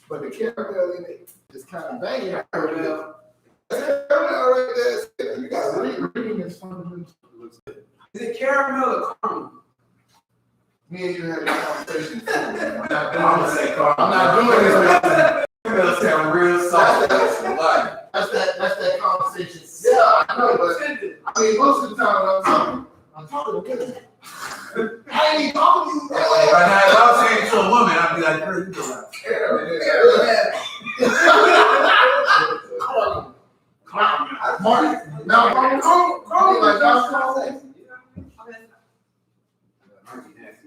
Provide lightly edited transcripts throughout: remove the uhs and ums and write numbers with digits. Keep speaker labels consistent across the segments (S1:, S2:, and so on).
S1: but the caramel in it is kind of banging. Caramel right there. You got reading is fundamental.
S2: Is it caramel or caramel?
S1: Me and you had a conversation. I'm not doing this.
S3: Caramel sound real soft.
S1: That's that conversation. Yeah, I know, but I mean, most of the time I'm talking to women. I ain't even talking to you.
S3: Right now, if I was saying to a woman, I'd be like, girl, you go like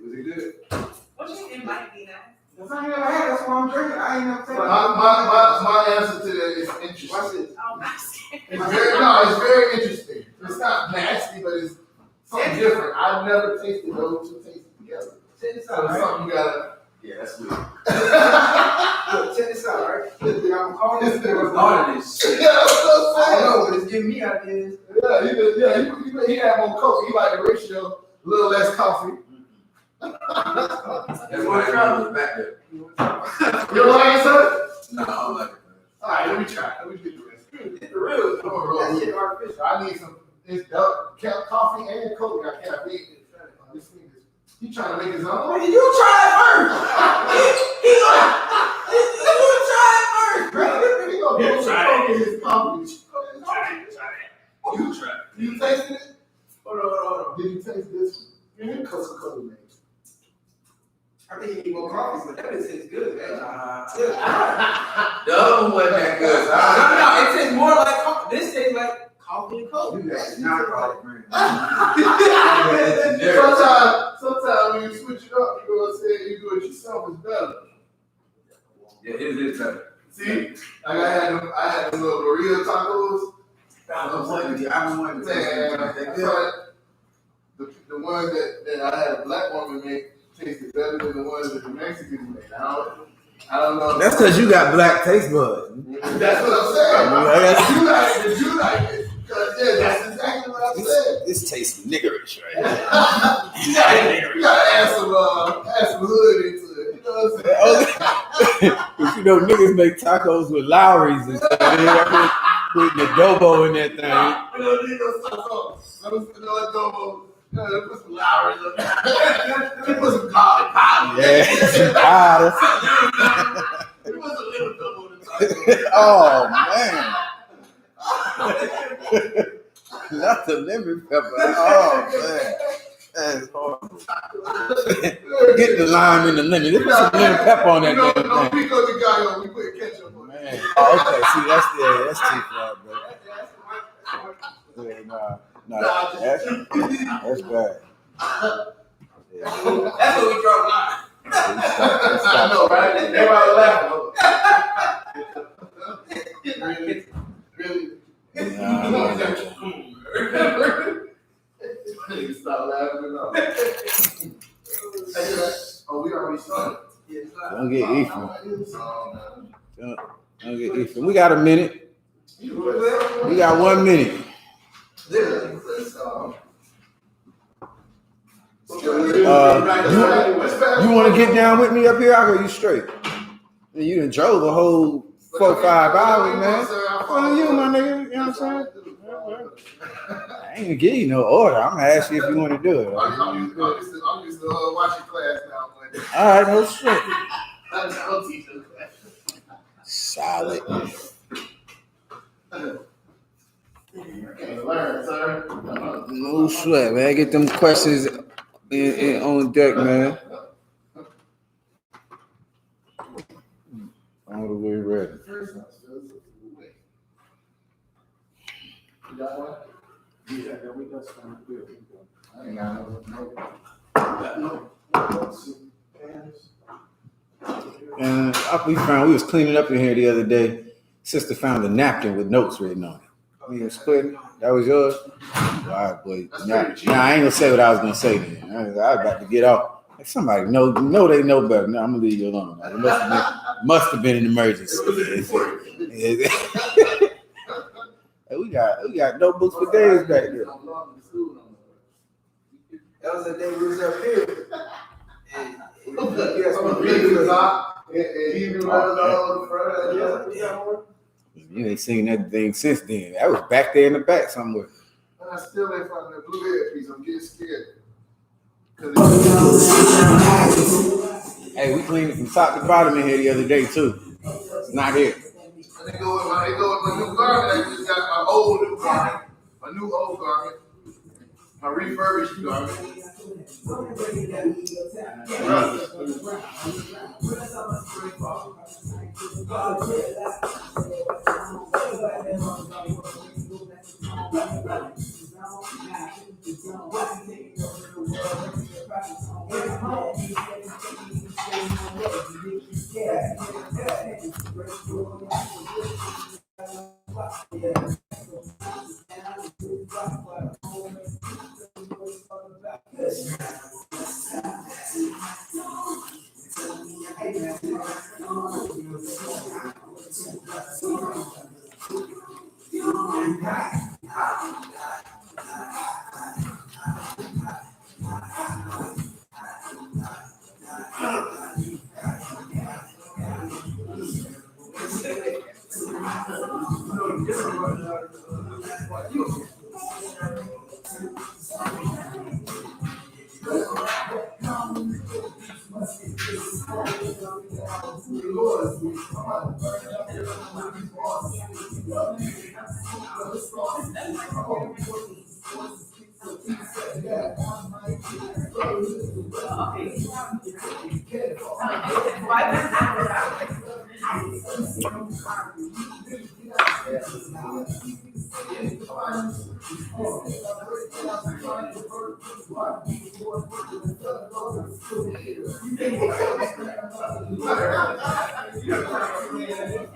S2: Was it good?
S4: What you mean might be nice?
S2: Because I ain't never had that's why I'm drinking. I ain't never taken
S1: My answer to that is interesting.
S2: Watch this.
S4: Oh, my skin.
S1: It's very interesting. It's not nasty, but it's something different. I've never tasted those two tastes together.
S2: Check this
S1: So
S2: out,
S1: it's
S2: right?
S1: something you gotta.
S3: yeah, that's weird.
S2: Look, check this out, right? I'm calling this nigga.
S3: All of this shit.
S1: Yeah, that's what
S2: I
S1: I'm
S2: know, but it's giving me ideas.
S1: saying. He had more coke. He like the ratio, a little less coffee.
S3: That's why the crowd was back there.
S1: You don't answer?
S3: No, I like it.
S1: All right, let me try. Let me get the rest.
S2: It's the real. That shit artificial.
S1: I need some. It's coffee and coke. I can't beat it. This nigga, he trying to make his own.
S2: Nigga, you try it first. You try it first, bro.
S1: He gonna put some coke in his coffee.
S3: You try it.
S1: You tasted it?
S2: Hold on.
S1: Did you taste this one? Coca-Cola, man.
S2: I think you need more coffee, but that tastes good, man.
S3: The other one wasn't that good. So
S2: No, it tastes more like coffee. This tastes like coffee and coke.
S3: That's not coffee, man.
S1: Sometimes when you switch it up, you go and say you do it yourself is better.
S3: Yeah, it is better.
S1: See, like I had them little burrito tacos.
S3: I'm telling you, I don't want to taste it.
S1: Man, the ones that I had a black woman make tasted better than the ones that the Mexicans made. I don't know.
S5: That's because you got black taste buds.
S1: That's what I'm saying. You like it. Yeah, that's exactly what I said.
S5: This tastes niggerish, right?
S1: You gotta add some hood into it. You know what I'm saying?
S5: Because you know niggas make tacos with Lowry's and stuff. Putting the adobo in that thing.
S1: You don't need no sauce. No adobo. Put some Lowry's on there. Put some garlic powder.
S5: Yeah, some powder.
S1: Put a little adobo on the taco.
S5: Oh, man. Not the lemon pepper. Oh, man. That's horrible. Get the lime and the lemon. Let's put some lemon pepper on that
S1: No
S5: damn thing.
S1: pico de gallo. We put ketchup on it.
S5: Man. Oh, okay. See, that's too far, bro. Yeah, that's bad. Yeah.
S2: That's what we draw the line.
S1: I know, right? Everybody laughing. Really? Stop laughing at all. Oh, we already started.
S5: Don't get Ephraim. Don't get Ephraim. We got a minute. We got 1 minute. You want to get down with me up here? I'll go you straight. And you done drove a whole 4-5 hours, man. Well, you, my nigga. You know what I'm saying? I ain't gonna give you no order. I'm gonna ask you if you want to do it.
S1: I'm used to watching class now.
S5: All right, no shit.
S1: I'll teach them class.
S5: Solid.
S1: Learn, sir.
S5: No sweat, man. Get them questions in on deck, man. All the way ready.
S1: You got one?
S2: Yeah, we got some good.
S1: I ain't got no.
S5: And we was cleaning up in here the other day. Sister found a napkin with notes written on it. We was splitting. That was yours? All right, boy. Now I ain't gonna say what I was gonna say then. I was about to get off. Like somebody know they know better. Now I'm gonna leave you alone. It must have been an emergency. Hey, we got notebooks for days back there.
S2: That was the day we was up here. And
S1: And he knew all the front.
S5: You ain't seen that thing since then. That was back there in the back somewhere.
S1: And I still ain't finding that blue headpiece. I'm getting scared.
S5: Hey, we cleaned it from top to bottom in here the other day too. It's not here.
S1: And they go with my new garment. I just got my old new garment, my new old garment, my refurbished garment.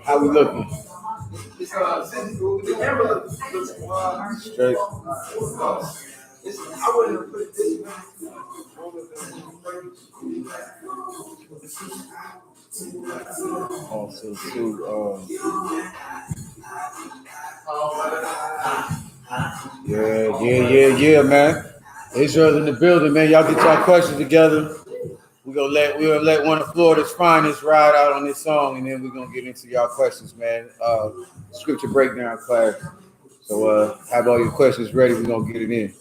S5: How we looking?
S2: The camera looks
S5: Straight.
S2: I wouldn't have put it this way.
S5: Also, too, yeah, man. Israel in the building, man. Y'all get y'all questions together. We're gonna let one of Florida's finest ride out on this song, and then we're gonna get into y'all questions, man. Scripture breakdown class. So have all your questions ready. We're gonna get it in.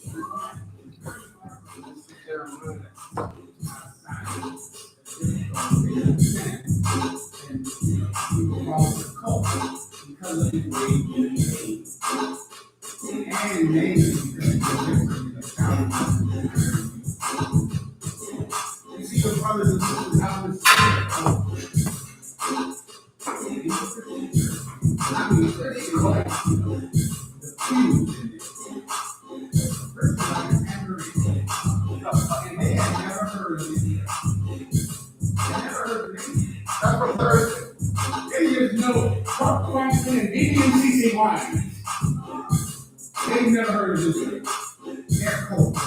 S1: They've never heard of this. They're cold.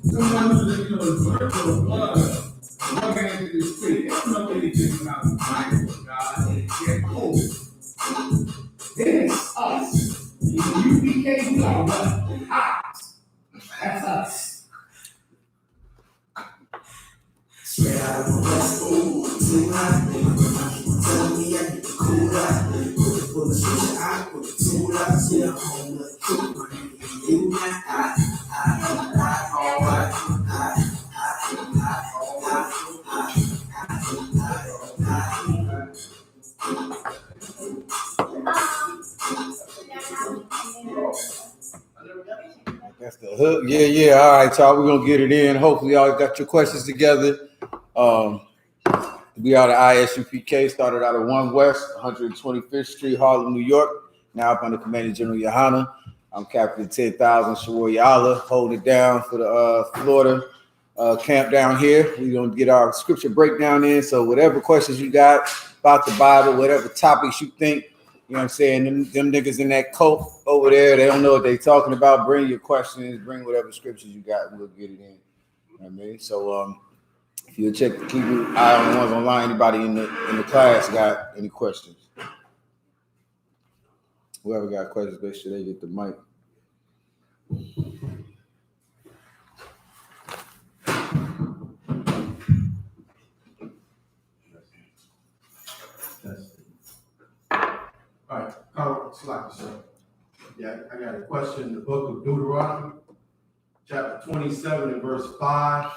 S1: Someone who's virtual blood, rubbing into the street. They don't know anything about the Bible, God. They're cold. Then it's us. In the U.P.K. we are what? Hot. That's us. Straight out of the West, too hot. Tell me I get the cool out. Put it full of switch, I put it too loud. See the home of the cool money. You not hot, all right.
S5: That's the hook. Yeah. All right, y'all. We're gonna get it in. Hopefully, y'all got your questions together. We are the I.S.U.P.K. Started out of 1 West, 125th Street, Harlem, New York. Now up under Commander General Yohanna. I'm Captain 10,000 GEN.YAHANNA, holding it down for the Florida camp down here. We're gonna get our scripture breakdown in. So whatever questions you got about the Bible, whatever topics you think, you know what I'm saying, them niggas in that cult over there, they don't know what they talking about. Bring your questions, bring whatever scriptures you got, and we'll get it in. You know what I mean? So if you check, keep your eye on the ones online. Anybody in the class got any questions? Whoever got questions, make sure they get the mic.
S1: Slack, sir. Yeah, I got a question in the book of Deuteronomy, chapter 27 and verse 5.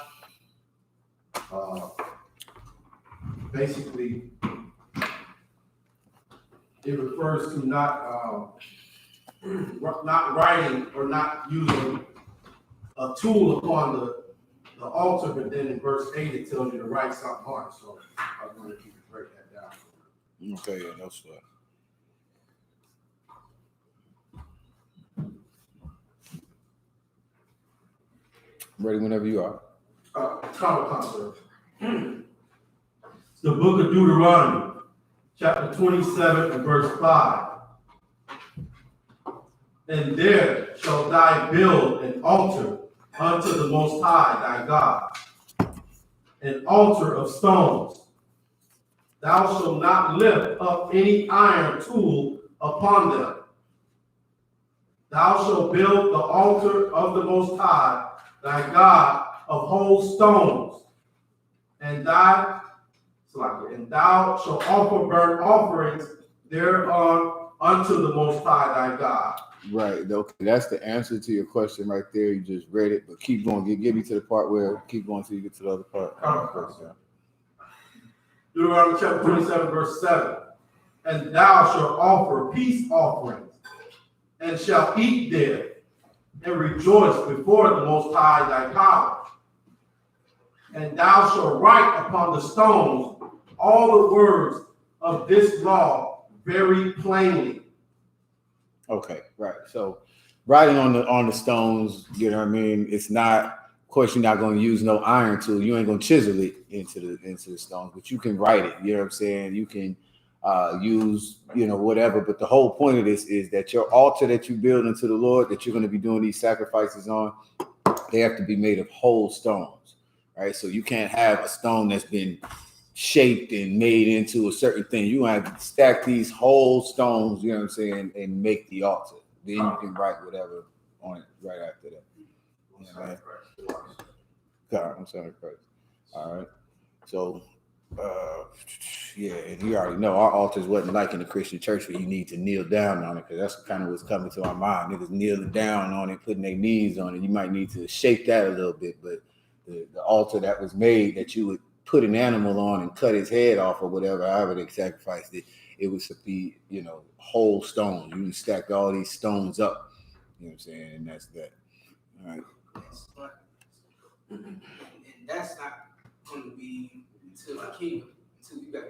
S1: Basically, it refers to not writing or not using a tool upon the altar, but then in verse 8 it tells you to write something on it. So I was going to keep break that down.
S5: Okay, yeah, that's fine. Ready whenever you are.
S1: Sir. The book of Deuteronomy, chapter 27 and verse 5. And there shall thou build an altar unto the Most High thy God, an altar of stones. Thou shalt not lift up any iron tool upon them. Thou shalt build the altar of the Most High thy God of whole stones, and thou shalt offer burnt offerings thereon unto the Most High thy God.
S5: Right. Okay, that's the answer to your question right there. You just read it, but keep going. Get me to the part where keep going till you get to the other part.
S1: Deuteronomy chapter 27, verse 7. And thou shalt offer peace offerings, and shalt eat there, and rejoice before the Most High thy power. And thou shalt write upon the stones all the words of this law very plainly.
S5: Okay, right. So writing on the stones, you know what I mean? It's not, of course, you're not going to use no iron tool. You ain't going to chisel it into the stones, but you can write it. You know what I'm saying? You can use, whatever. But the whole point of this is that your altar that you build unto the Lord, that you're going to be doing these sacrifices on, they have to be made of whole stones, right? So you can't have a stone that's been shaped and made into a certain thing. You have to stack these whole stones, you know what I'm saying, and make the altar. Then you can write whatever on it right after that. God, I'm sorry, Christ. All right. So, and you already know our altars wasn't like in the Christian church where you need to kneel down on it, because that's kind of what's coming to our mind. Niggas kneeling down on it, putting their knees on it. You might need to shape that a little bit, but the altar that was made that you would put an animal on and cut his head off or whatever, however they sacrificed it, it was to be, whole stones. You stacked all these stones up, you know what I'm saying? And that's that. All right.
S2: And that's not going to be until the kingdom, until we got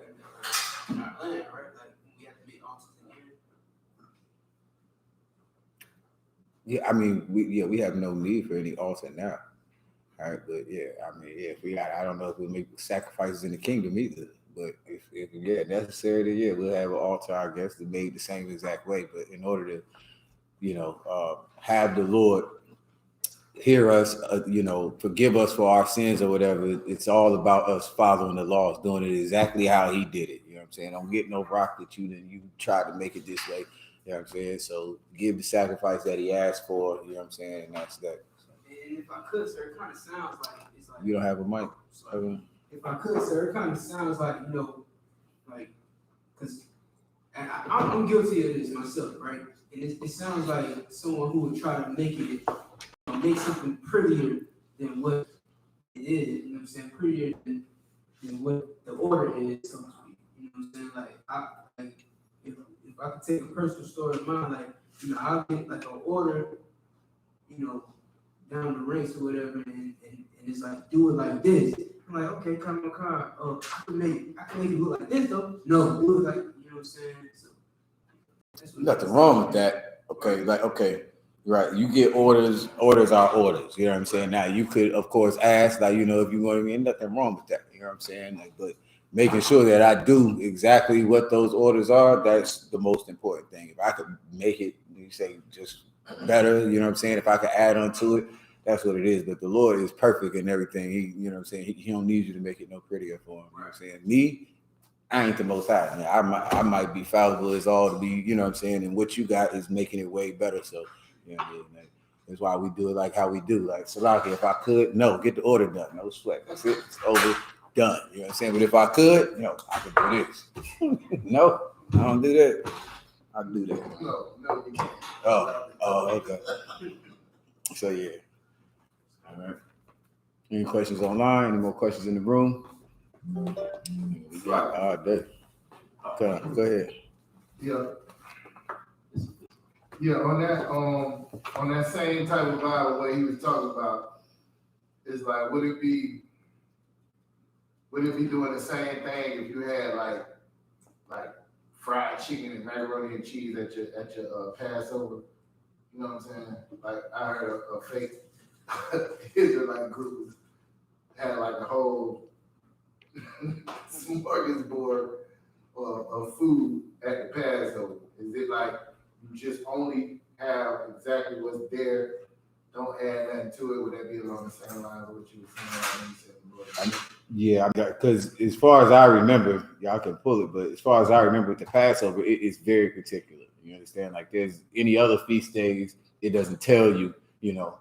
S2: our land, right? Like we have to make altars again.
S5: Yeah, I mean, we have no need for any altar now. All right, but if we got, I don't know if we'll make sacrifices in the kingdom either. But if necessary, then we'll have an altar, I guess, that made the same exact way. But in order to, have the Lord hear us, forgive us for our sins or whatever, it's all about us following the laws, doing it exactly how He did it. You know what I'm saying? Don't get no rock that you try to make it this way. You know what I'm saying? So give the sacrifice that He asked for. You know what I'm saying? And that's that.
S2: And if I could, sir, it kind of sounds like it's like
S5: You don't have a mic.
S2: If I could, sir, it kind of sounds like because I'm guilty of this myself, right? And it sounds like someone who would try to make it, make something prettier than what it is. You know what I'm saying? Prettier than what the order is. So to speak. You know what I'm saying? Like if I could take a personal story of mine, I'll get like an order, down the ranks or whatever, and it's like, do it like this. I'm like, okay, come on, car. Oh, I can make it look like this though. No, do it like, you know what I'm saying? So
S5: Nothing wrong with that. Okay, right. You get orders are orders. You know what I'm saying? Now you could, of course, ask, if you want to mean, nothing wrong with that. You know what I'm saying? But making sure that I do exactly what those orders are, that's the most important thing. If I could make it, you say, just better, you know what I'm saying? If I could add on to it, that's what it is. But the Lord is perfect in everything. He, you know what I'm saying? He don't need you to make it no prettier for Him. You know what I'm saying? Me, I ain't the Most High. I mean, I might be fallible as all to be, you know what I'm saying? And what you got is making it way better. So, you know what I mean? That's why we do it like how we do. Like, Salaki, if I could, no, get the order done. No sweat. That's it. It's over. Done. You know what I'm saying? But if I could, I could do this. No, I don't do that. I'll do that.
S1: No, you can't.
S5: Oh, okay. So yeah. All right. Any questions online? Any more questions in the room? We got all day. Okay, go ahead.
S1: Yeah, on that same type of vibe, what he was talking about is like, would it be doing the same thing if you had like fried chicken and macaroni and cheese at your Passover? You know what I'm saying? Like I heard a fake Israelite group had like a whole smorgasbord of food at the Passover. Is it like you just only have exactly what's there, don't add nothing to it? Would that be along the same lines of what you were saying?
S5: Yeah, I got, because as far as I remember, y'all can pull it, but as far as I remember with the Passover, it is very particular. You understand? Like there's any other feast days, it doesn't tell you, you know,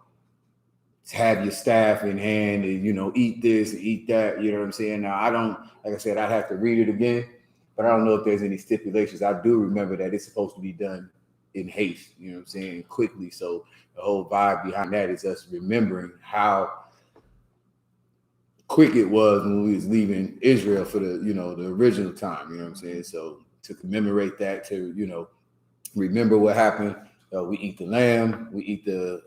S5: to have your staff in hand and, you know, eat this and eat that. You know what I'm saying? Now, I don't, like I said, I'd have to read it again, but I don't know if there's any stipulations. I do remember that it's supposed to be done in haste, you know what I'm saying, quickly. So the whole vibe behind that is us remembering how quick it was when we was leaving Israel for the, you know, the original time, you know what I'm saying? So to commemorate that, to, you know, remember what happened, we eat the lamb, we eat the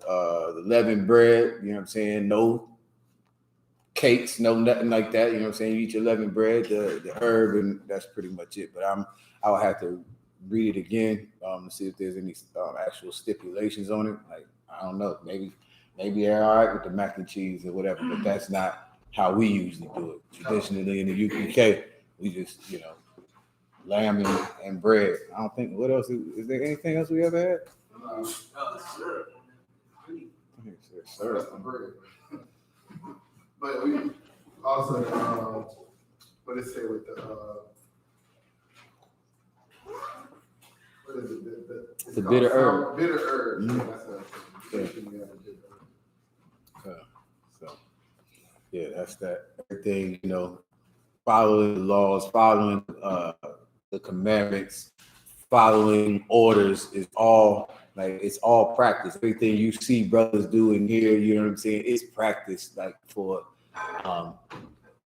S5: leavened bread, you know what I'm saying? No cakes, no nothing like that, you know what I'm saying? You eat your leavened bread, the herb, and that's pretty much it. But I'll have to read it again to see if there's any actual stipulations on it. Like, I don't know, maybe they're all right with the mac and cheese or whatever, but that's not how we usually do it. Traditionally in the UPK, we just, you know, lamb and bread. I don't think, what else? Is there anything else we ever had?
S2: Syrup.
S5: Syrup.
S1: But we also, what did it say with the, what is it?
S5: The bitter herb.
S1: Bitter herb.
S5: Mm-hmm. So, yeah, that's that. Everything, you know, following the laws, following the commandments, following orders is all, like, it's all practice. Everything you see brothers doing here, you know what I'm saying, it's practice, like, for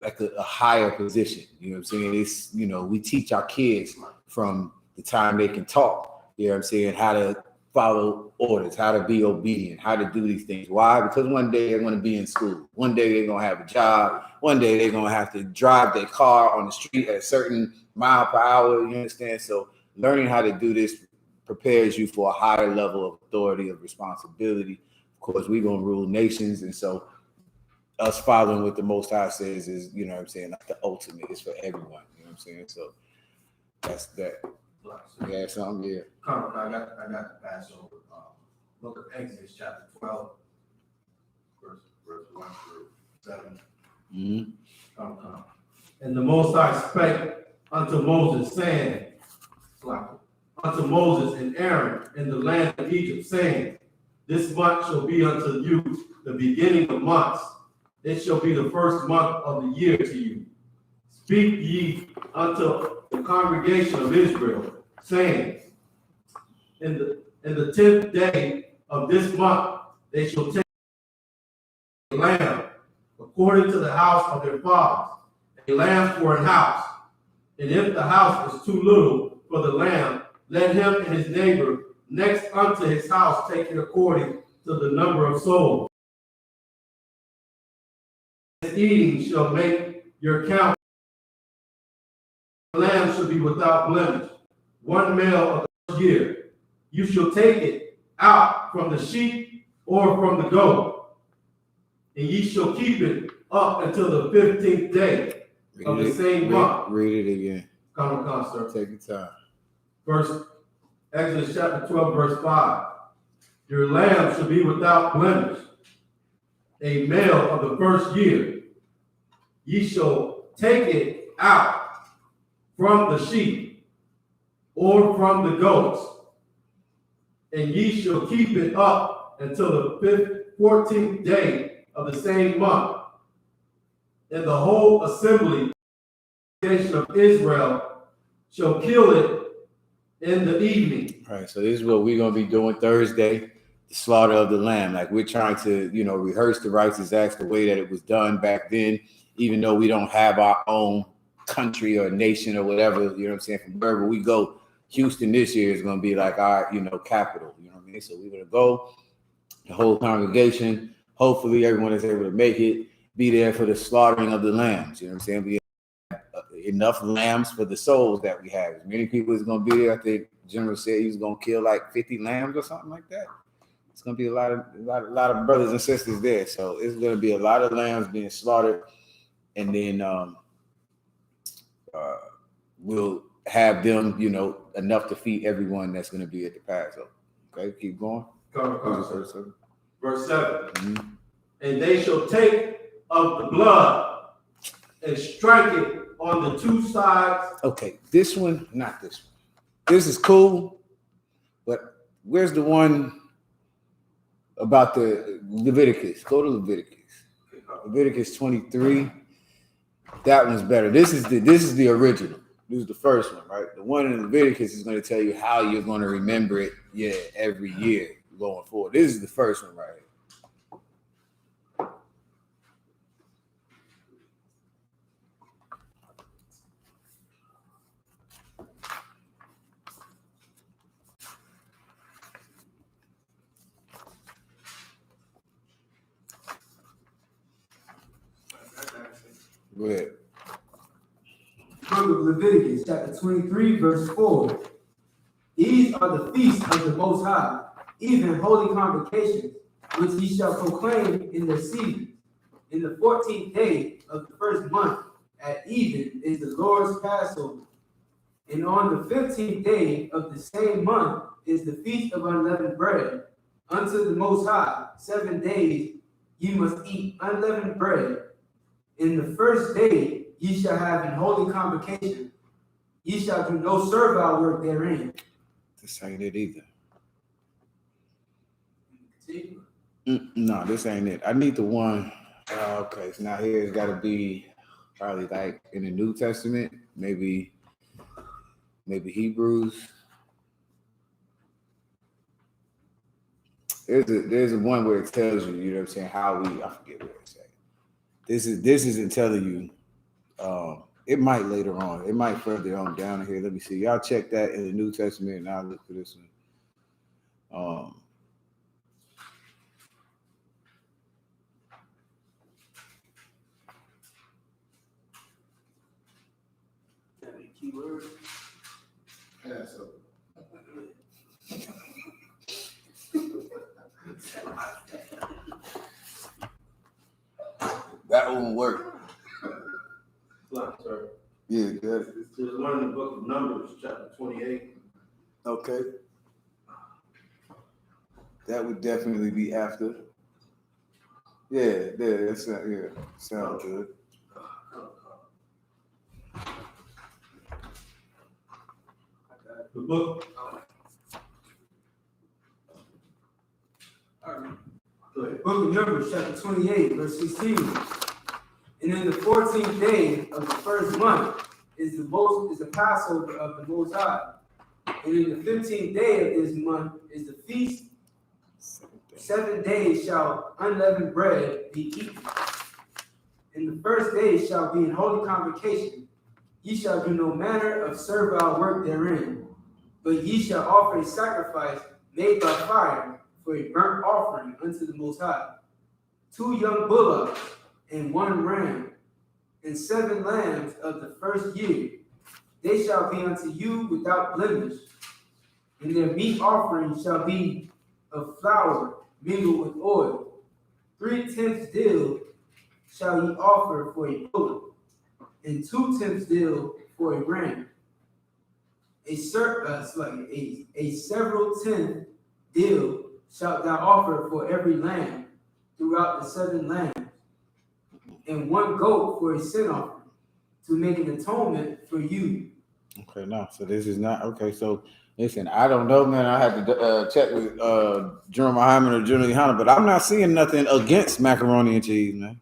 S5: like a higher position. You know what I'm saying? It's, you know, we teach our kids from the time they can talk, you know what I'm saying, how to follow orders, how to be obedient, how to do these things. Why? Because one day they're going to be in school. One day they're going to have a job. One day they're going to have to drive their car on the street at a certain mile per hour. You understand? So learning how to do this prepares you for a higher level of authority, of responsibility. Of course, we're going to rule nations. And so us following what the Most High says is, you know what I'm saying, like the ultimate. It's for everyone. You know what I'm saying? So that's that. Yeah, something, yeah.
S6: I got the Passover. Book of Exodus, chapter 12, verse 1 through 7.
S5: Mm-hmm.
S6: And the Most High spake unto Moses, saying, unto Moses and Aaron in the land of Egypt, saying, this month shall be unto you the beginning of months. It shall be the first month of the year to you. Speak ye unto the congregation of Israel, saying, in the 10th day of this month they shall take a lamb according to the house of their fathers, a lamb for an house. And if the house is too little for the lamb, let him and his neighbor next unto his house take it according to the number of souls. Eating shall make your count. The lamb shall be without blemish, one male of the first year. You shall take it out from the sheep or from the goat, and ye shall keep it up until the 15th day of the same month.
S5: Read it again.
S6: Come, sir.
S5: Take your time.
S6: Verse Exodus chapter 12, verse 5. Your lamb shall be without blemish, a male of the first year. Ye shall take it out from the sheep or from the goats, and ye shall keep it up until the 14th day of the same month. And the whole assembly of Israel shall kill it in the evening.
S5: All right, so this is what we're gonna be doing Thursday, the slaughter of the lamb. Like we're trying to, rehearse the righteous acts the way that it was done back then, even though we don't have our own country or nation or whatever, you know what I'm saying? From wherever we go, Houston this year is gonna be like our, capital, you know what I mean? So we're gonna go, the whole congregation, hopefully everyone is able to make it, be there for the slaughtering of the lambs, you know what I'm saying? We have enough lambs for the souls that we have. As many people is gonna be there. I think General said he was gonna kill like 50 lambs or something like that. It's gonna be a lot of brothers and sisters there. So it's gonna be a lot of lambs being slaughtered, and then we'll have them, enough to feed everyone that's gonna be at the Passover. Okay, keep going.
S6: Verse 7. Mm-hmm. And they shall take of the blood and strike it on the two sides.
S5: Okay, this one, not this one. This is cool, but where's the one about the Leviticus? Go to Leviticus. Leviticus 23. That one's better. This is the original. This is the first one, right? The one in Leviticus is going to tell you how you're going to remember it, every year going forward. This is the first one right here. Go ahead.
S2: Book of Leviticus, chapter 23, verse 4. These are the feasts of the Most High, even holy convocations, which ye shall proclaim in their seasons. In the 14th day of the first month, at even, is the Lord's Passover. And on the 15th day of the same month is the feast of unleavened bread. Unto the Most High, 7 days ye must eat unleavened bread. In the first day ye shall have an holy convocation. Ye shall do no servile work therein.
S5: This ain't it either. No, this ain't it. I need the one. Okay, so now here it's got to be probably like in the New Testament, maybe Hebrews. There's a one where it tells you, you know what I'm saying, how I forget what it says. This isn't telling you. It might later on. It might further on down here. Let me see. Y'all check that in the New Testament, and I'll look for this one.
S2: Keyword.
S6: Passover.
S5: That won't work.
S6: Sir.
S5: Yeah, good.
S6: There's one in the book of Numbers, chapter 28.
S5: Okay. That would definitely be after. Yeah, that's sounds good.
S6: The book.
S2: Book of Numbers, chapter 28, verse 16. And in the 14th day of the first month is the Passover of the Most High. And in the 15th day of this month is the feast. 7 days shall unleavened bread be eaten. And the first day shall be an holy convocation. Ye shall do no manner of servile work therein, but ye shall offer a sacrifice made by fire for a burnt offering unto the Most High. 2 young bullocks and 1 ram, and 7 lambs of the first year. They shall be unto you without blemish. And their meat offering shall be of flour mingled with oil. 3/10 dill shall ye offer for a bullock, and 2/10 dill for a ram. A several tenth dill shalt thou offer for every lamb throughout the 7 lambs, and 1 goat for a sin offering, to make an atonement for you.
S5: Okay, no, so this is not okay. So listen, I don't know, man. I had to check with GEN.YAHANNA or GEN.YAHANNA, but I'm not seeing nothing against macaroni and cheese, man.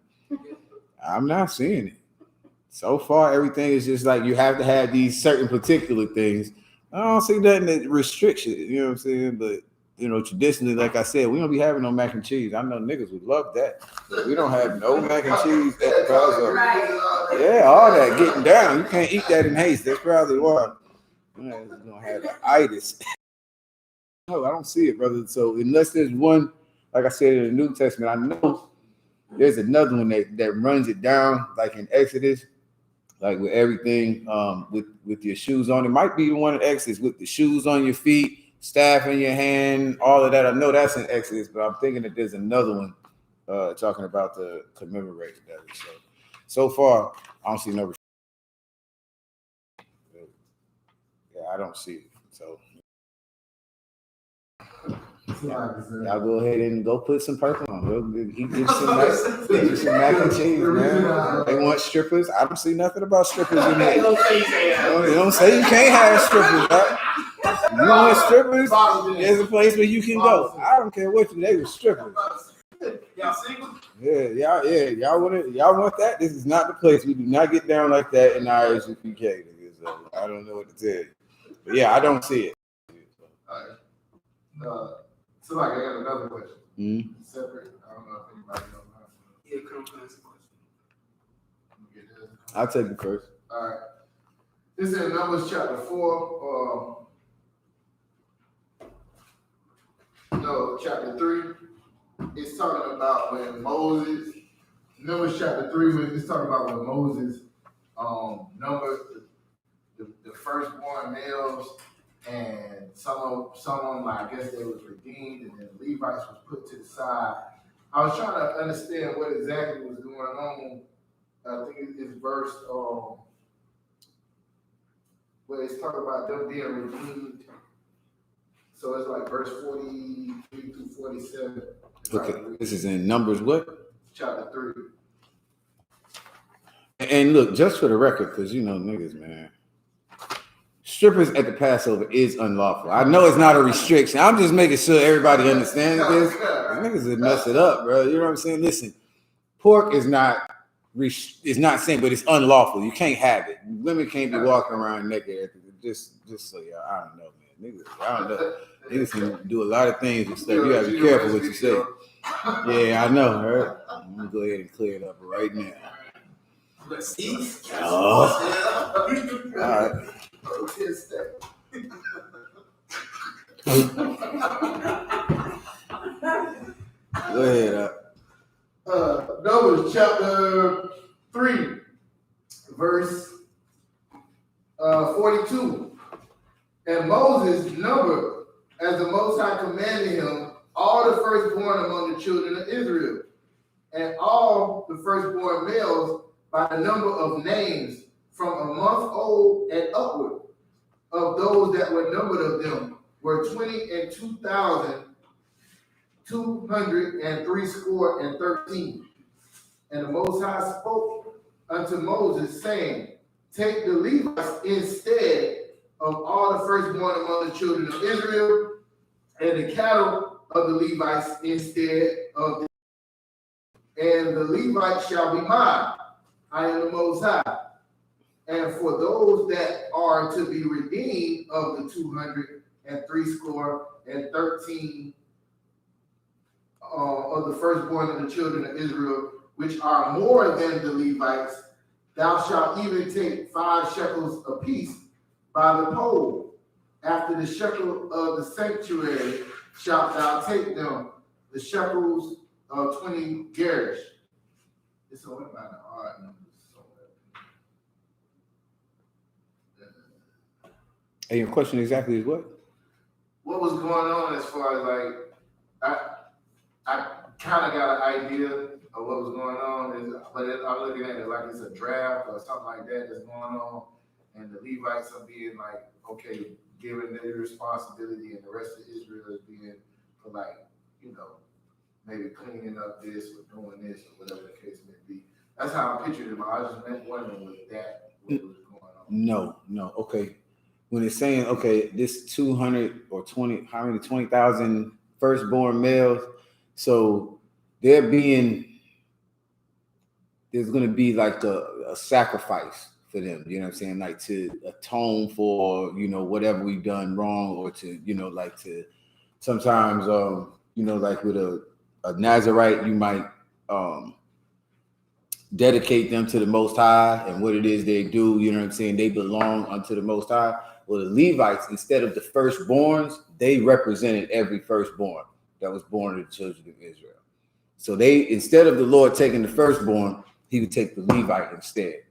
S5: I'm not seeing it. So far, everything is just like you have to have these certain particular things. I don't see nothing that restricts it. You know what I'm saying? But you know, traditionally, like I said, we don't be having no mac and cheese. I know niggas would love that. But we don't have no mac and cheese at the Passover. Yeah, all that getting down. You can't eat that in haste. That's probably why. Man, it's gonna have the itis. No, I don't see it, brother. So unless there's one, like I said in the New Testament, I know there's another one that runs it down, like in Exodus, like with everything, with your shoes on. It might be the one in Exodus with the shoes on your feet, staff in your hand, all of that. I know that's in Exodus, but I'm thinking that there's another one talking about the commemorating that. So far, I don't see no. Yeah, I don't see it. So y'all go ahead and go put some purple on. He gives some mac and cheese, man. They want strippers. I don't see nothing about strippers in there. You don't say you can't have strippers, right? You want strippers? There's a place where you can go. I don't care what they were strippers.
S1: Y'all single?
S5: Y'all want that? This is not the place. We do not get down like that in I.S.U.P.K. So I don't know what to tell you. But yeah, I don't see it.
S1: All right. So like I got another question.
S5: Mm-hmm.
S1: Separate. I don't know if anybody knows how.
S2: Yeah, come on, question.
S5: I'll take it first.
S1: All right. This is in Numbers chapter 4. Chapter 3. It's talking about when Moses. Numbers chapter 3. It's talking about when Moses numbered the firstborn males, and some of them, I guess they was redeemed, and then the Levites was put to the side. I was trying to understand what exactly was going on. I think it's verse where it's talking about them being redeemed. So it's like verse 43 through 47.
S5: Okay, this is in Numbers what?
S1: Chapter 3.
S5: And look, just for the record, because you know niggas, man. Strippers at the Passover is unlawful. I know it's not a restriction. I'm just making sure everybody understands this. Niggas would mess it up, bro. You know what I'm saying? Listen, pork is not saying, but it's unlawful. You can't have it. Women can't be walking around naked. Just so y'all, I don't know, man. Niggas, I don't know. Niggas can do a lot of things and stuff. You gotta be careful what you say. Yeah, I know, right? I'm gonna go ahead and clear it up right now. All right. Go ahead.
S1: Numbers chapter 3, verse 42. And Moses numbered, as the Most High commanded him, all the firstborn among the children of Israel, and all the firstborn males by the number of names from a month old and upward, of those that were numbered of them were 22,213. And the Most High spoke unto Moses, saying, take the Levites instead of all the firstborn among the children of Israel, and the cattle of the Levites instead of them. And the Levites shall be mine. I am the Most High. And for those that are to be redeemed of the 213 of the firstborn of the children of Israel, which are more than the Levites, thou shalt even take 5 shekels apiece by the pole. After the shekel of the sanctuary shalt thou take them, the shekels of 20 garish. It's all about the odd numbers.
S5: And your question exactly is what?
S1: What was going on as far as like, I kind of got an idea of what was going on, but I'm looking at it like it's a draft or something like that that's going on, and the Levites are being like, okay, given their responsibility, and the rest of Israel is being for like, you know, maybe cleaning up this or doing this or whatever the case may be. That's how I pictured it. I just meant wondering what was going on.
S5: No. Okay. When it's saying, okay, this 200 or 20, how many 20,000 firstborn males, so there's going to be like a sacrifice for them. You know what I'm saying? Like to atone for, whatever we've done wrong, or to, like to sometimes, like with a Nazarite, you might dedicate them to the Most High and what it is they do. You know what I'm saying? They belong unto the Most High. Well, the Levites, instead of the firstborns, they represented every firstborn that was born of the children of Israel. So they, instead of the Lord taking the firstborn, he would take the Levite instead.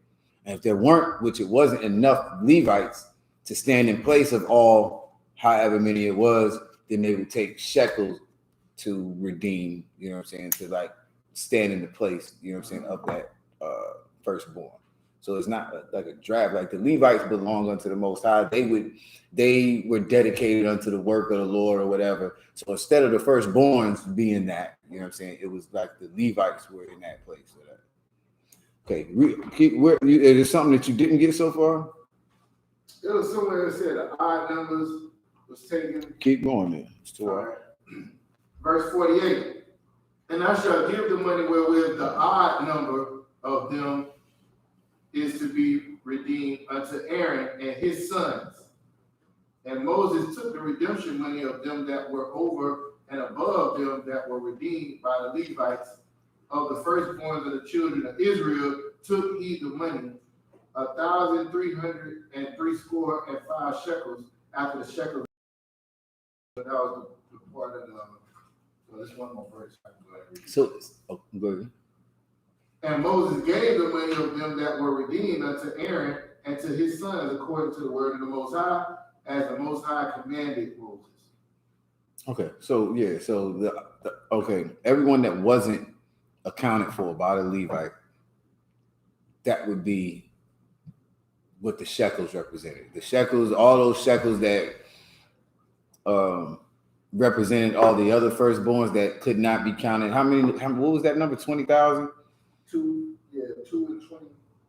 S5: And if there weren't, which it wasn't enough Levites to stand in place of all, however many it was, then they would take shekels to redeem, you know what I'm saying, to like stand in the place, you know what I'm saying, of that firstborn. So it's not like a draft. Like the Levites belong unto the Most High. They were dedicated unto the work of the Lord or whatever. So instead of the firstborns being that, you know what I'm saying, it was like the Levites were in that place. So that. Okay, is there something that you didn't get so far?
S1: There was somewhere that said the odd numbers was taken.
S5: Keep going, man.
S1: All right. Verse 48. And I shall give the money wherewith the odd number of them is to be redeemed unto Aaron and his sons. And Moses took the redemption money of them that were over and above them that were redeemed by the Levites of the firstborns of the children of Israel, took he the money 1,365 shekels after the shekels. That was the part of the. So this one more verse.
S5: So, go ahead.
S1: And Moses gave the money of them that were redeemed unto Aaron and to his sons according to the word of the Most High, as the Most High commanded Moses.
S5: Okay, so yeah, so everyone that wasn't accounted for by the Levite, that would be what the shekels represented. The shekels, all those shekels that represented all the other firstborns that could not be counted. What was that number? 20,000?
S1: 220.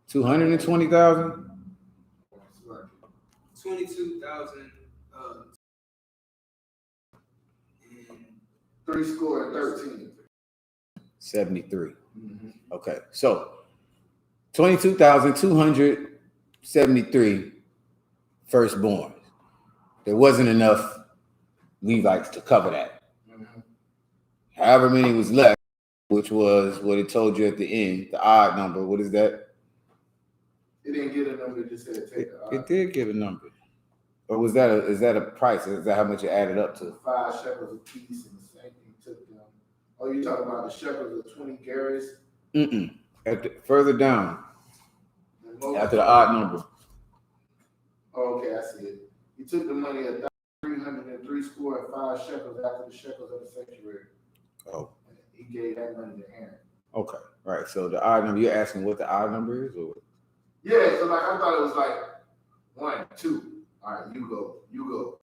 S5: 220,000?
S2: 22,000.
S1: Three score and 13.
S5: 73. Mm-hmm. Okay, so 22,273 firstborns. There wasn't enough Levites to cover that. Mm-hmm. However many was left, which was what it told you at the end, the odd number. What is that?
S1: It didn't get a number, it just said take the odd.
S5: It did give a number. Or is that a price? Is that how much it added up to?
S1: 5 shekels a piece, and the same thing took them. Oh, you're talking about the shekels of 20 gerahs?
S5: Further down, after the odd number.
S1: Oh, okay, I see it. He took the money 1,365 shekels after the shekels of the sanctuary.
S5: Oh.
S1: And he gave that money to Aaron.
S5: Okay, right. So the odd number, you're asking what the odd number is? Or?
S1: Yeah, so like I thought it was like 1, 2. All right, you go.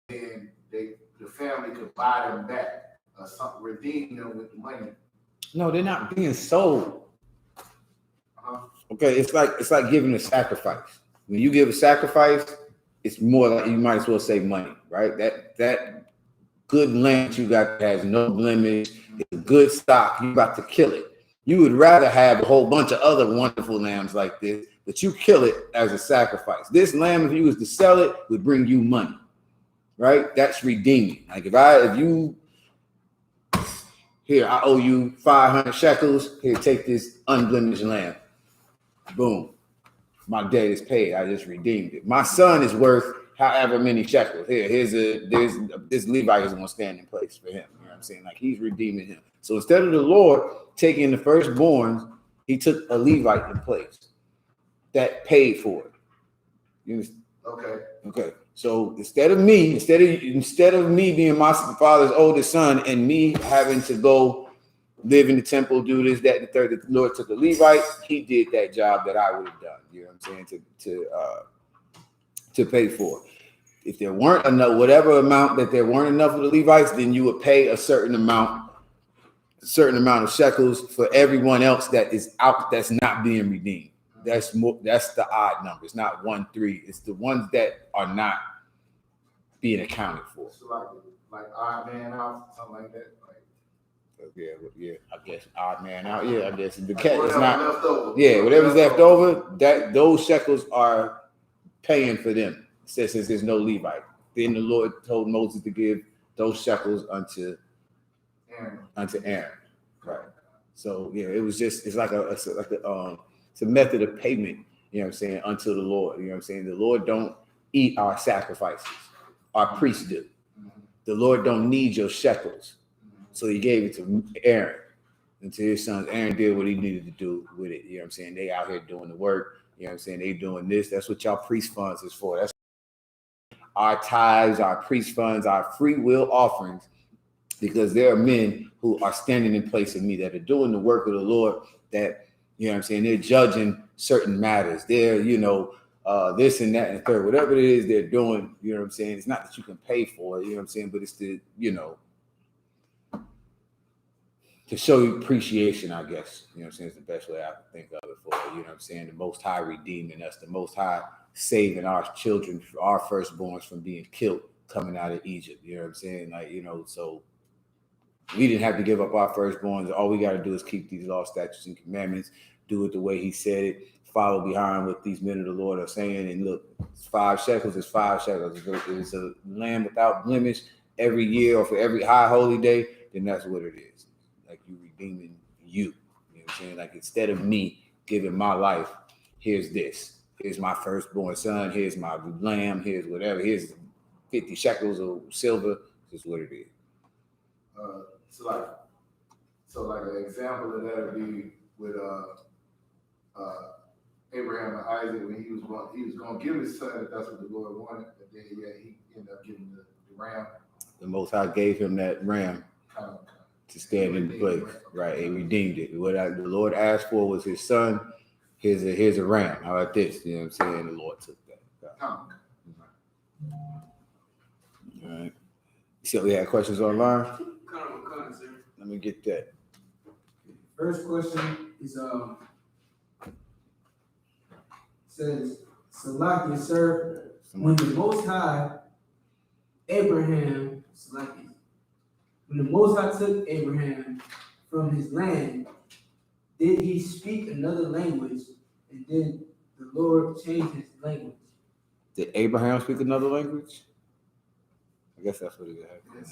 S1: And the family could buy them back or something, redeem them with the money.
S5: No, they're not being sold.
S1: Uh-huh.
S5: Okay, it's like giving a sacrifice. When you give a sacrifice, it's more like you might as well save money, right? That good lamb you got has no blemish, it's a good stock. You got to kill it. You would rather have a whole bunch of other wonderful lambs like this, but you kill it as a sacrifice. This lamb, if you was to sell it, would bring you money, right? That's redeeming. Like if you here, I owe you 500 shekels. Here, take this unblemished lamb. Boom. My debt is paid. I just redeemed it. My son is worth however many shekels. This Levite is going to stand in place for him. You know what I'm saying? Like he's redeeming him. So instead of the Lord taking the firstborns, he took a Levite in place that paid for it. You understand? Okay. So instead of me being my father's oldest son and me having to go live in the temple, do this, that, and the third, the Lord took a Levite. He did that job that I would have done. You know what I'm saying? To pay for. If there weren't enough, whatever amount that there weren't enough of the Levites, then you would pay a certain amount of shekels for everyone else that is out, that's not being redeemed. That's the odd number. It's not 1, 3. It's the ones that are not being accounted for.
S1: So like odd man out, something like that.
S5: Yeah, I guess odd man out. Yeah, I guess the cat is
S1: Whatever
S5: not.
S1: left over.
S5: Yeah, whatever's left over, that those shekels are paying for them. It says since there's no Levite. Then the Lord told Moses to give those shekels unto Aaron. Right. So yeah, it was just it's a method of payment, you know what I'm saying, unto the Lord. You know what I'm saying? The Lord don't eat our sacrifices. Our priests do. The Lord don't need your shekels. So he gave it to Aaron and to his sons. Aaron did what he needed to do with it. You know what I'm saying? They out here doing the work. You know what I'm saying? They doing this. That's what y'all priest funds is for. That's our tithes, our priest funds, our free will offerings, because there are men who are standing in place of me that are doing the work of the Lord, that, you know what I'm saying, they're judging certain matters. They're, this and that and the third, whatever it is they're doing, you know what I'm saying? It's not that you can pay for it, you know what I'm saying? But it's to show you appreciation, I guess, you know what I'm saying? It's the best way I can think of it for, you know what I'm saying? The Most High redeeming us, the Most High saving our children, our firstborns from being killed coming out of Egypt, you know what I'm saying? So we didn't have to give up our firstborns. All we got to do is keep these laws, statutes, and commandments, do it the way he said it, follow behind what these men of the Lord are saying. And look, 5 shekels is 5 shekels. If it's a lamb without blemish every year or for every high holy day, then that's what it is. Like you redeeming you. You know what I'm saying? Like instead of me giving my life, here's this. Here's my firstborn son. Here's my lamb. Here's whatever. Here's 50 shekels of silver. This is what it is.
S1: So like an example of that would be with Abraham and Isaac when he was going to give his son. That's what the Lord wanted, and then he ended up giving the ram.
S5: The Most High gave him that ram to stand in place, right? He redeemed it. What the Lord asked for was his son. Here's a ram. How about this? You know what I'm saying? The Lord took that. All right. So we had questions online.
S2: Comment, sir.
S5: Let me get that.
S2: First question is says, Salaki, sir, when the Most High Abraham, Salaki, when the Most High took Abraham from his land, did he speak another language, and did the Lord change his language?
S5: Did Abraham speak another language? I guess that's what it is.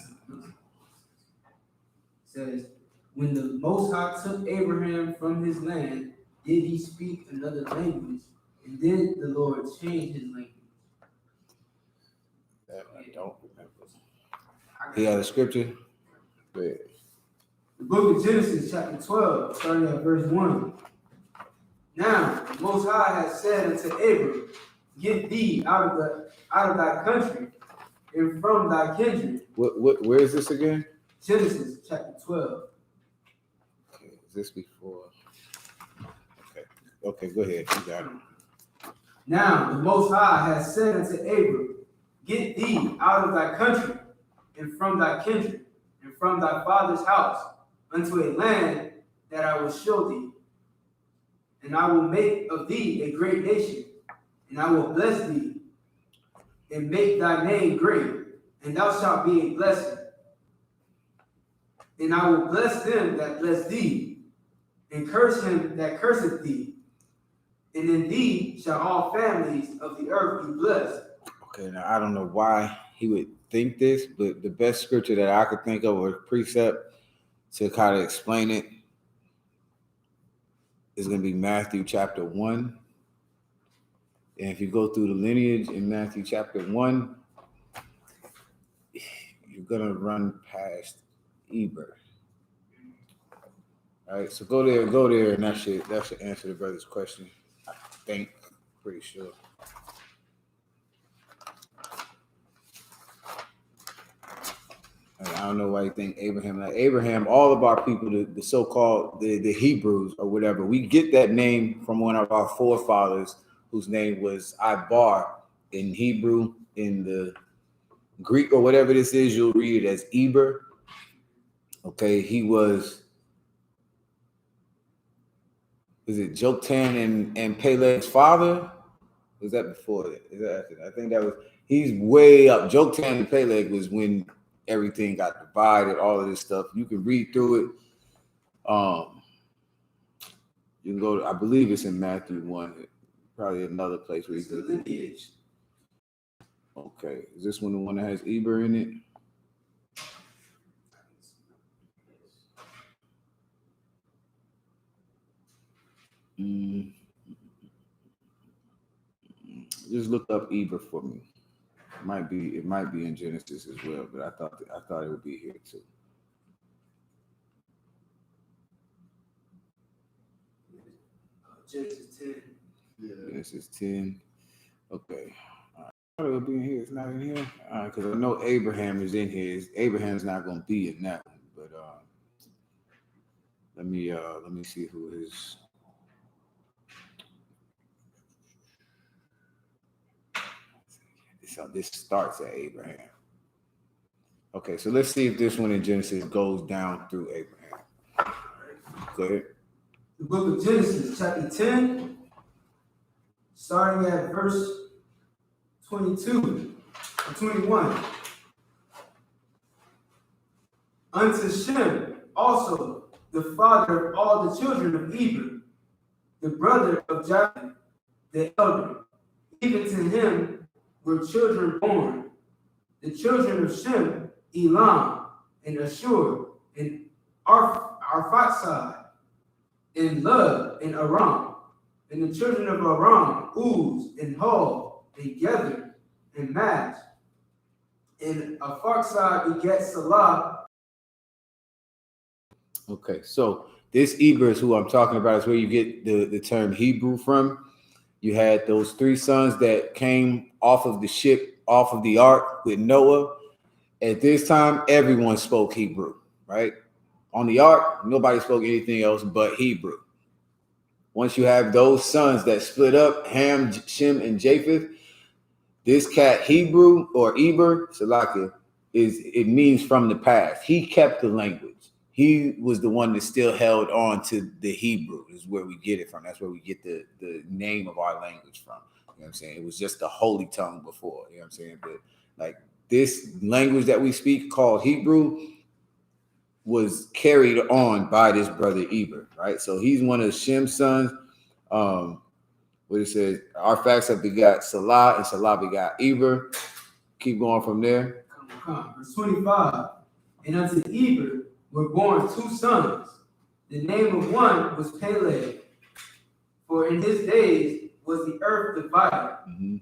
S2: Says, when the Most High took Abraham from his land, did he speak another language, and did the Lord change his language?
S5: That I don't remember. He had a scripture. But
S2: The book of Genesis, chapter 12, starting at verse 1. Now, the Most High has said unto Abram, get thee out of thy country and from thy kindred.
S5: where is this again?
S2: Genesis, chapter 12.
S5: Okay, is this before? Okay, go ahead. You got it.
S2: Now, the Most High has said unto Abram, get thee out of thy country and from thy kindred and from thy father's house unto a land that I will show thee. And I will make of thee a great nation, and I will bless thee and make thy name great, and thou shalt be a blessing. And I will bless them that bless thee, and curse him that curseth thee. And in thee shall all families of the earth be blessed.
S5: Okay, now I don't know why he would think this, but the best scripture that I could think of or precept to kind of explain it is going to be Matthew chapter 1. And if you go through the lineage in Matthew chapter 1, you're going to run past Eber. All right, so go there, and that should answer the brother's question. I think, pretty sure. I don't know why you think Abraham. Like Abraham, all of our people, the so-called the Hebrews or whatever, we get that name from one of our forefathers whose name was Ibar in Hebrew. In the Greek or whatever this is, you'll read it as Eber. Okay, he was it Joktan and Peleg's father? Was that before that? Is that after that? I think that was, he's way up. Joktan and Peleg was when everything got divided, all of this stuff. You can read through it. You can go to, I believe it's in Matthew 1, probably another place where you
S2: It's the
S5: can.
S2: lineage.
S5: Okay, is this one the one that has Eber in it? Just look up Eber for me. It might be in Genesis as well, but I thought it would be here too.
S2: Genesis 10.
S5: Genesis 10. Okay. I thought it would be in here. It's not in here. Because I know Abraham is in here. Abraham's not going to be in that one. But let me see who is. So this starts at Abraham. Okay, so let's see if this one in Genesis goes down through Abraham. Go ahead.
S2: The book of Genesis, chapter 10, starting at verse 22 or 21. Unto Shem also, the father of all the children of Eber, the brother of Japheth, the elder, even to him were children born. The children of Shem, Elam, and Ashur, and Arphaxad, and Lud, and Aram. And the children of Aram, Uz, and Hol, and Gether, and Maj. And Arphaxad begat Salah.
S5: Okay, so this Eber is who I'm talking about. Is where you get the term Hebrew from. You had those three sons that came off of the ship, off of the ark with Noah. At this time, everyone spoke Hebrew, right? On the ark, nobody spoke anything else but Hebrew. Once you have those sons that split up, Ham, Shem, and Japheth, this cat Hebrew or Eber, Salakia, it means from the past. He kept the language. He was the one that still held on to the Hebrew, is where we get it from. That's where we get the name of our language from. You know what I'm saying? It was just the holy tongue before, you know what I'm saying? But like this language that we speak called Hebrew was carried on by this brother Eber, right? So he's one of Shem's sons. What it says, Arphaxad begot Salah, and Salah begot Eber. Keep going from there.
S2: Come. Verse 25. And unto Eber were born two sons. The name of one was Peleg, for in his days was the earth divided.
S5: Mm-hmm.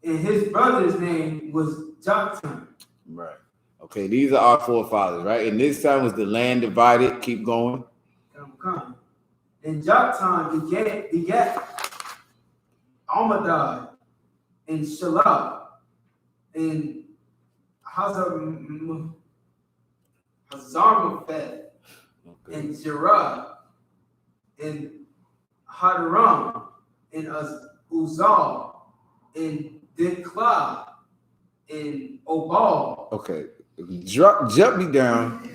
S2: And his brother's name was Joktan.
S5: Right. Okay, these are our forefathers, right? And this time was the land divided. Keep going.
S2: Come. And Joktan begat Almadad, and Shalab, and Hazarmaveth, and Zerah, and Hadaram, and Uzal, and Diklah, and Obal.
S5: Okay, jump me down.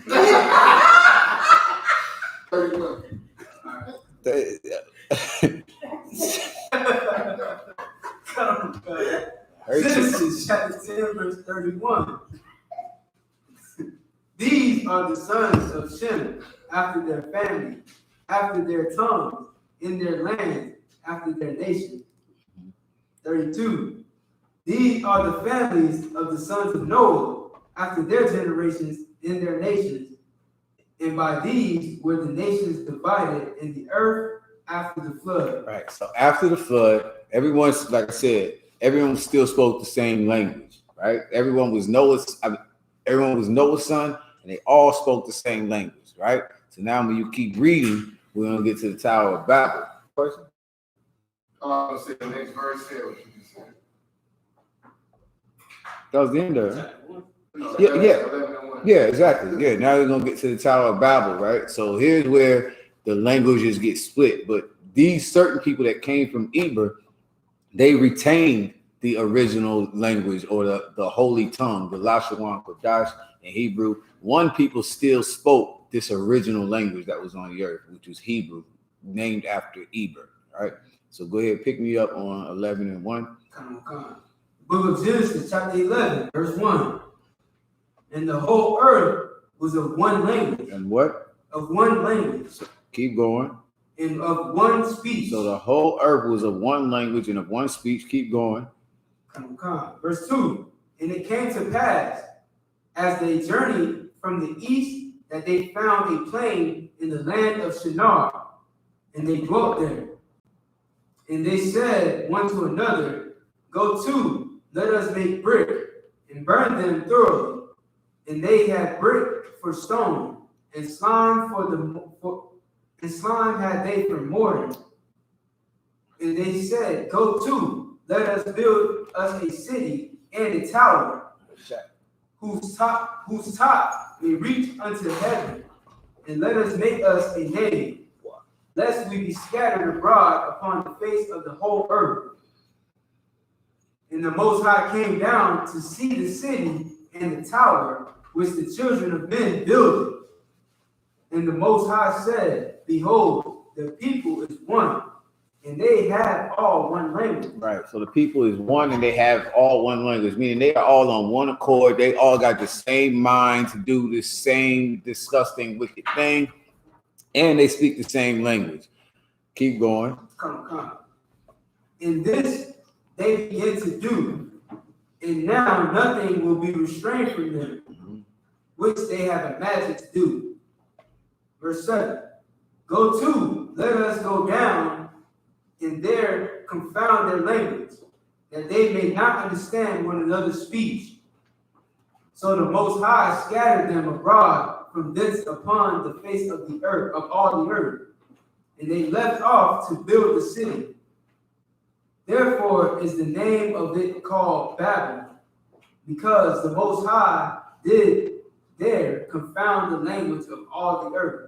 S2: Genesis chapter 10, verse 31. These are the sons of Shem after their family, after their tongues, in their land, after their nation. 32. These are the families of the sons of Noah after their generations, in their nations. And by these were the nations divided in the earth after the flood.
S5: Right. So after the flood, everyone's, like I said, everyone still spoke the same language, right? Everyone was Noah's son, and they all spoke the same language, right? So now when you keep reading, we're gonna get to the Tower of Babel. Question?
S1: I'll say the next verse here, what you just said.
S5: That was the end of it. Yeah, exactly. Yeah, now we're gonna get to the Tower of Babel, right? So here's where the languages get split. But these certain people that came from Eber, they retained the original language or the holy tongue, the Lashawan Kodash in Hebrew. One people still spoke this original language that was on the earth, which was Hebrew, named after Eber. All right. So go ahead, pick me up on 11 and 1.
S2: Come on. Book of Genesis, chapter 11, verse 1. And the whole earth was of one language.
S5: And what?
S2: Of one language.
S5: So keep going.
S2: And of one speech.
S5: So the whole earth was of one language and of one speech. Keep going.
S2: Verse 2. And it came to pass, as they journeyed from the east, that they found a plain in the land of Shinar, and they dwelt there. And they said one to another, Go to, let us make brick, and burn them thoroughly. And they had brick for stone, and slime had they for mortar. And they said, Go to, let us build us a city and a tower, whose top may reach unto heaven, and let us make us a name, lest we be scattered abroad upon the face of the whole earth. And the Most High came down to see the city and the tower which the children of men builded. And the Most High said, Behold, the people is one, and they have all one language.
S5: Right. So the people is one and they have all one language, meaning they are all on one accord. They all got the same mind to do the same disgusting, wicked thing. And they speak the same language. Keep going.
S2: Come. And this they begin to do. And now nothing will be restrained from them, which they have imagined to do. Verse 7. Go to, let us go down, and there confound their language, that they may not understand one another's speech. So the Most High scattered them abroad from thence upon the face of the earth, of all the earth, and they left off to build the city. Therefore is the name of it called Babel, because the Most High did there confound the language of all the earth.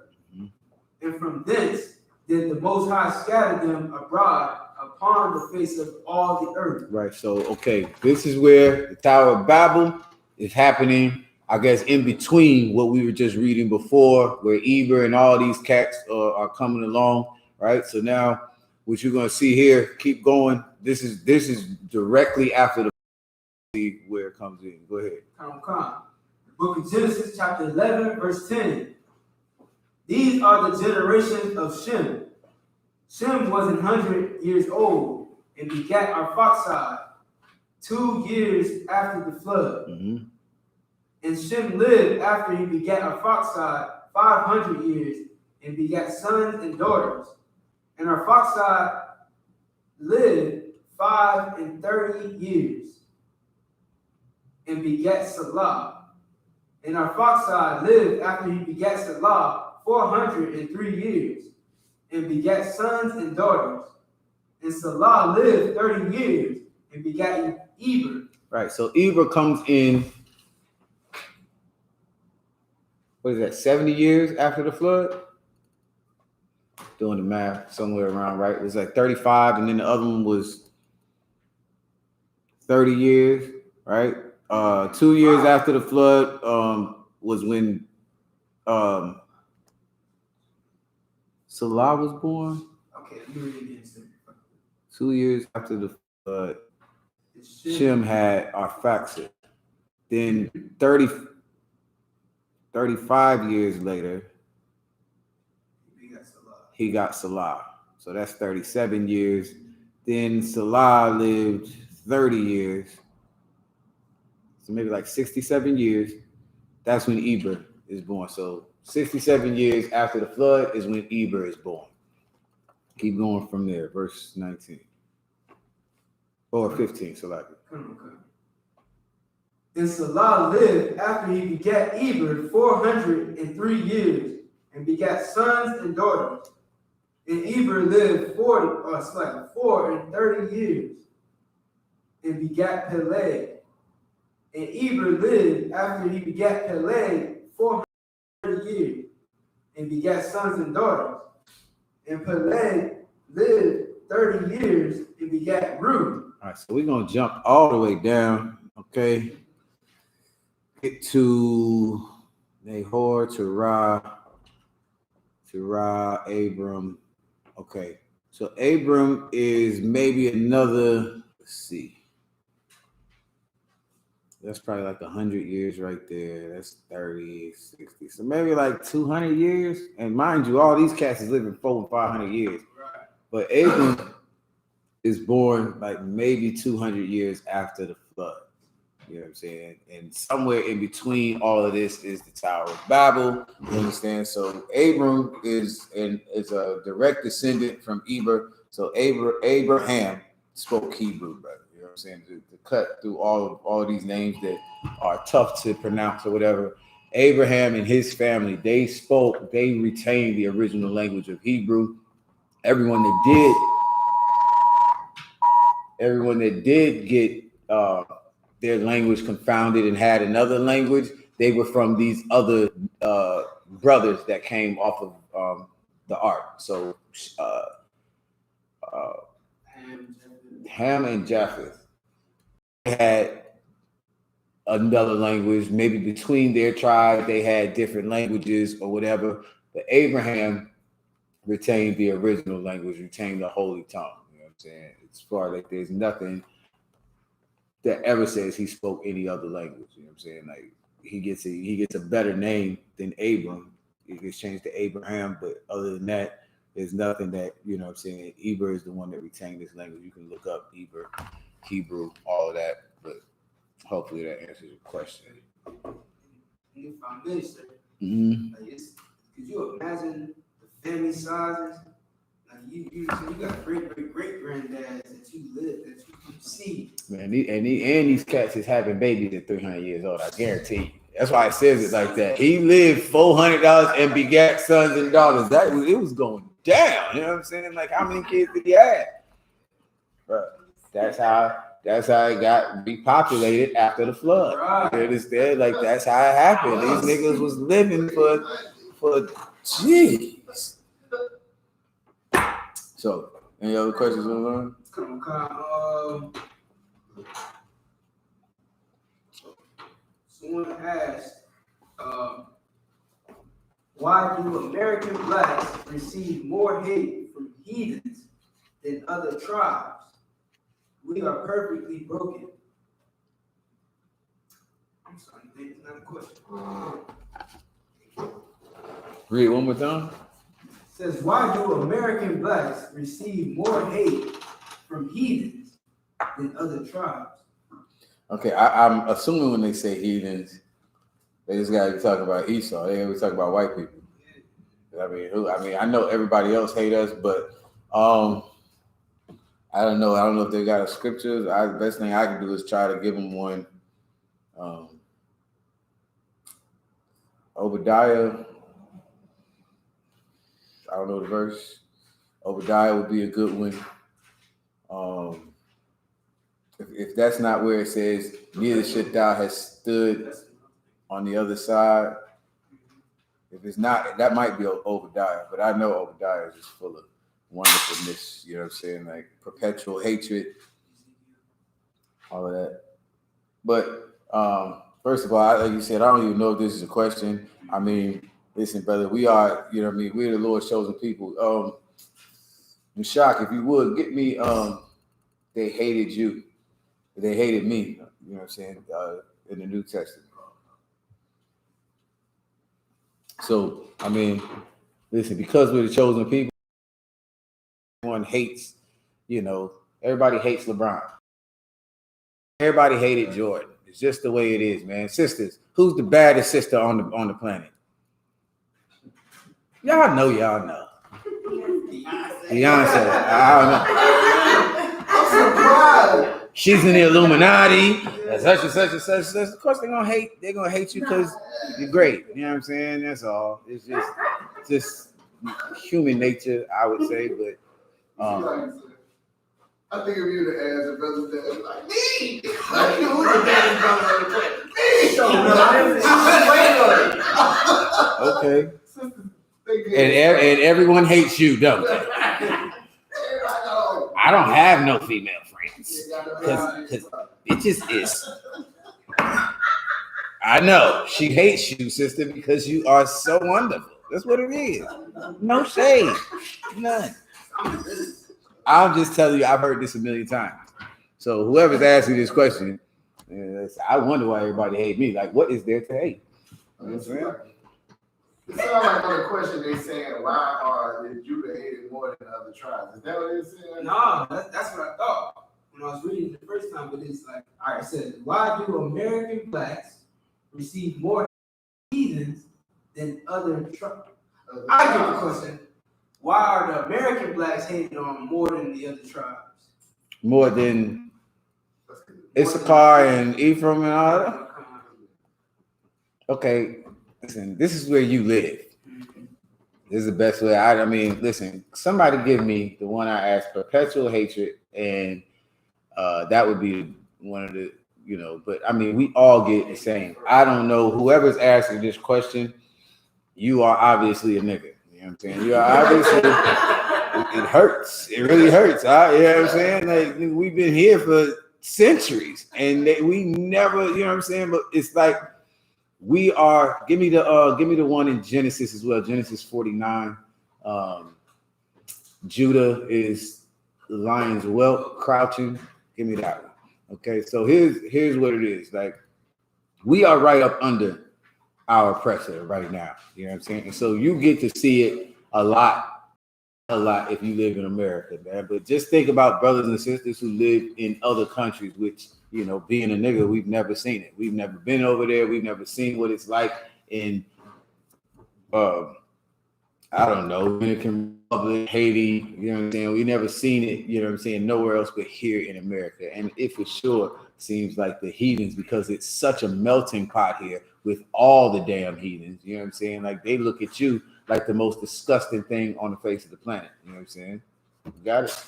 S2: And from thence did the Most High scatter them abroad upon the face of all the earth.
S5: Right. So, okay, this is where the Tower of Babel is happening, I guess, in between what we were just reading before, where Eber and all these cats are coming along, right? So now what you're going to see here, keep going. This is directly after the see where it comes in. Go ahead.
S2: Come. Book of Genesis, chapter 11, verse 10. These are the generations of Shem. Shem was 100 years old and begat Arphaxad 2 years after the flood.
S5: Mm-hmm.
S2: And Shem lived after he begat Arphaxad 500 years and begat sons and daughters. And Arphaxad lived 35 years and begat Salah. And Arphaxad lived after he begat Salah 403 years and begat sons and daughters. And Salah lived 30 years and begat Eber.
S5: Right. So Eber comes in, what is that, 70 years after the flood? Doing the math somewhere around, right? It was like 35, and then the other one was 30 years, right? 2 years after the flood was when Salah was born.
S2: Okay, you read it again.
S5: 2 years after the flood, Shem had Arphaxad. Then 35 years later, he got Salah. So that's 37 years. Then Salah lived 30 years. So maybe like 67 years. That's when Eber is born. So 67 years after the flood is when Eber is born. Keep going from there. Verse 19. Or 15, Salah.
S2: And Salah lived after he begat Eber 403 years and begat sons and daughters. And Eber lived 430 years and begat Peleg. And Eber lived after he begat Peleg 430 years and begat sons and daughters. And Peleg lived 30 years and begat Reu.
S5: All right, so we're going to jump all the way down, okay? Get to Nahor, Terah, Abram. Okay, so Abram is maybe another, let's see. That's probably like 100 years right there. That's 30, 60. So maybe like 200 years. And mind you, all these cats is living 400 and 500 years. But Abram is born like maybe 200 years after the flood. You know what I'm saying? And somewhere in between all of this is the Tower of Babel. You understand? So Abram is a direct descendant from Eber. So Abraham spoke Hebrew, brother. You know what I'm saying? To cut through all of these names that are tough to pronounce or whatever. Abraham and his family, they retained the original language of Hebrew. Everyone that did get their language confounded and had another language, they were from these other brothers that came off of the ark. So Ham and Japheth had another language, maybe between their tribe, they had different languages or whatever. But Abraham retained the original language, retained the holy tongue. You know what I'm saying? As far like there's nothing that ever says he spoke any other language. You know what I'm saying? Like he gets a better name than Abram. It gets changed to Abraham, but other than that, there's nothing that, you know what I'm saying. Eber is the one that retained this language. You can look up Eber, Hebrew, all of that, but hopefully that answers your question.
S2: If I minister,
S5: Mm-hmm.
S2: like could you imagine the family sizes? Like you got great granddads that you see.
S5: Man, these cats is having babies at 300 years old. I guarantee you. That's why it says it like that. He lived $400 and begat sons and daughters. It was going down. You know what I'm saying? Like how many kids did he have? Bro, that's how it got repopulated after the flood.
S2: Right.
S5: You understand? Like that's how it happened. These niggas was living for jeez. So, any other questions on learn?
S2: Someone asked, why do American blacks receive more hate from heathens than other tribes? We are perfectly broken. I'm sorry, that's not a question.
S5: Read it one more time.
S2: It says, why do American blacks receive more hate from heathens than other tribes?
S5: Okay, I'm assuming when they say heathens, they just got to talk about Esau. They always talk about white people. I mean, I know everybody else hate us, but I don't know. I don't know if they got a scripture. The best thing I can do is try to give them one. Obadiah. I don't know the verse. Obadiah would be a good one. If that's not where it says, neither should thou have stood on the other side. If it's not, that might be Obadiah, but I know Obadiah is just full of wonderfulness, you know what I'm saying? Like perpetual hatred, all of that. But first of all, like you said, I don't even know if this is a question. I mean, listen, brother, we are, you know what I mean? We're the Lord's chosen people. Shak, if you would, get me, they hated you. They hated me, you know what I'm saying, in the New Testament. So, I mean, listen, because we're the chosen people, everyone hates, you know, everybody hates LeBron. Everybody hated Jordan. It's just the way it is, man. Sisters, who's the baddest sister on the planet? Y'all know. Beyonce. I don't know.
S2: I'm surprised.
S5: She's in the Illuminati. Such and such and such. Of course, they're gonna hate you because you're great. You know what I'm saying? That's all. It's just human nature, I would say. But
S1: I think if you were to ask a brother that, like me, like who's the baddest brother on the planet? Me.
S5: Okay. And everyone hates you, don't they? I don't have no female friends because it just is. I know she hates you, sister, because you are so wonderful. That's what it is. No shade, none. I'm just telling you, I've heard this a million times. So whoever's asking this question, I wonder why everybody hate me. Like, what is there to hate? You know what I'm saying?
S1: It sounds like on the question they saying, why is Judah hated more than the other tribes? Is that what they're saying?
S2: No, that's what I thought when I was reading it the first time. But it's like, all right, it says, why do American blacks receive more heathens than other tribes? I get the question. Why are the American blacks hated on more than the other tribes?
S5: More than Issachar and Ephraim and all that? Okay, listen, this is where you live. This is the best way. I mean, listen, somebody give me the one I asked, perpetual hatred, and that would be one of the, but I mean, we all get the same. I don't know, whoever's asking this question, you are obviously a nigga. You know what I'm saying? You are obviously, it hurts. It really hurts. You know what I'm saying? Like, we've been here for centuries, and we never, you know what I'm saying? But it's like, we are, give me the one in Genesis as well, Genesis 49. Judah is the lion's whelp crouching. Give me that one. Okay, so here's what it is. Like, we are right up under our oppressor right now. You know what I'm saying? And so you get to see it a lot if you live in America, man. But just think about brothers and sisters who live in other countries, which, being a nigga, we've never seen it. We've never been over there. We've never seen what it's like in, I don't know, Dominican Republic, Haiti, you know what I'm saying? We never seen it, you know what I'm saying, nowhere else but here in America. And it for sure seems like the heathens, because it's such a melting pot here with all the damn heathens, you know what I'm saying? Like, they look at you like the most disgusting thing on the face of the planet, you know what I'm saying? You got it?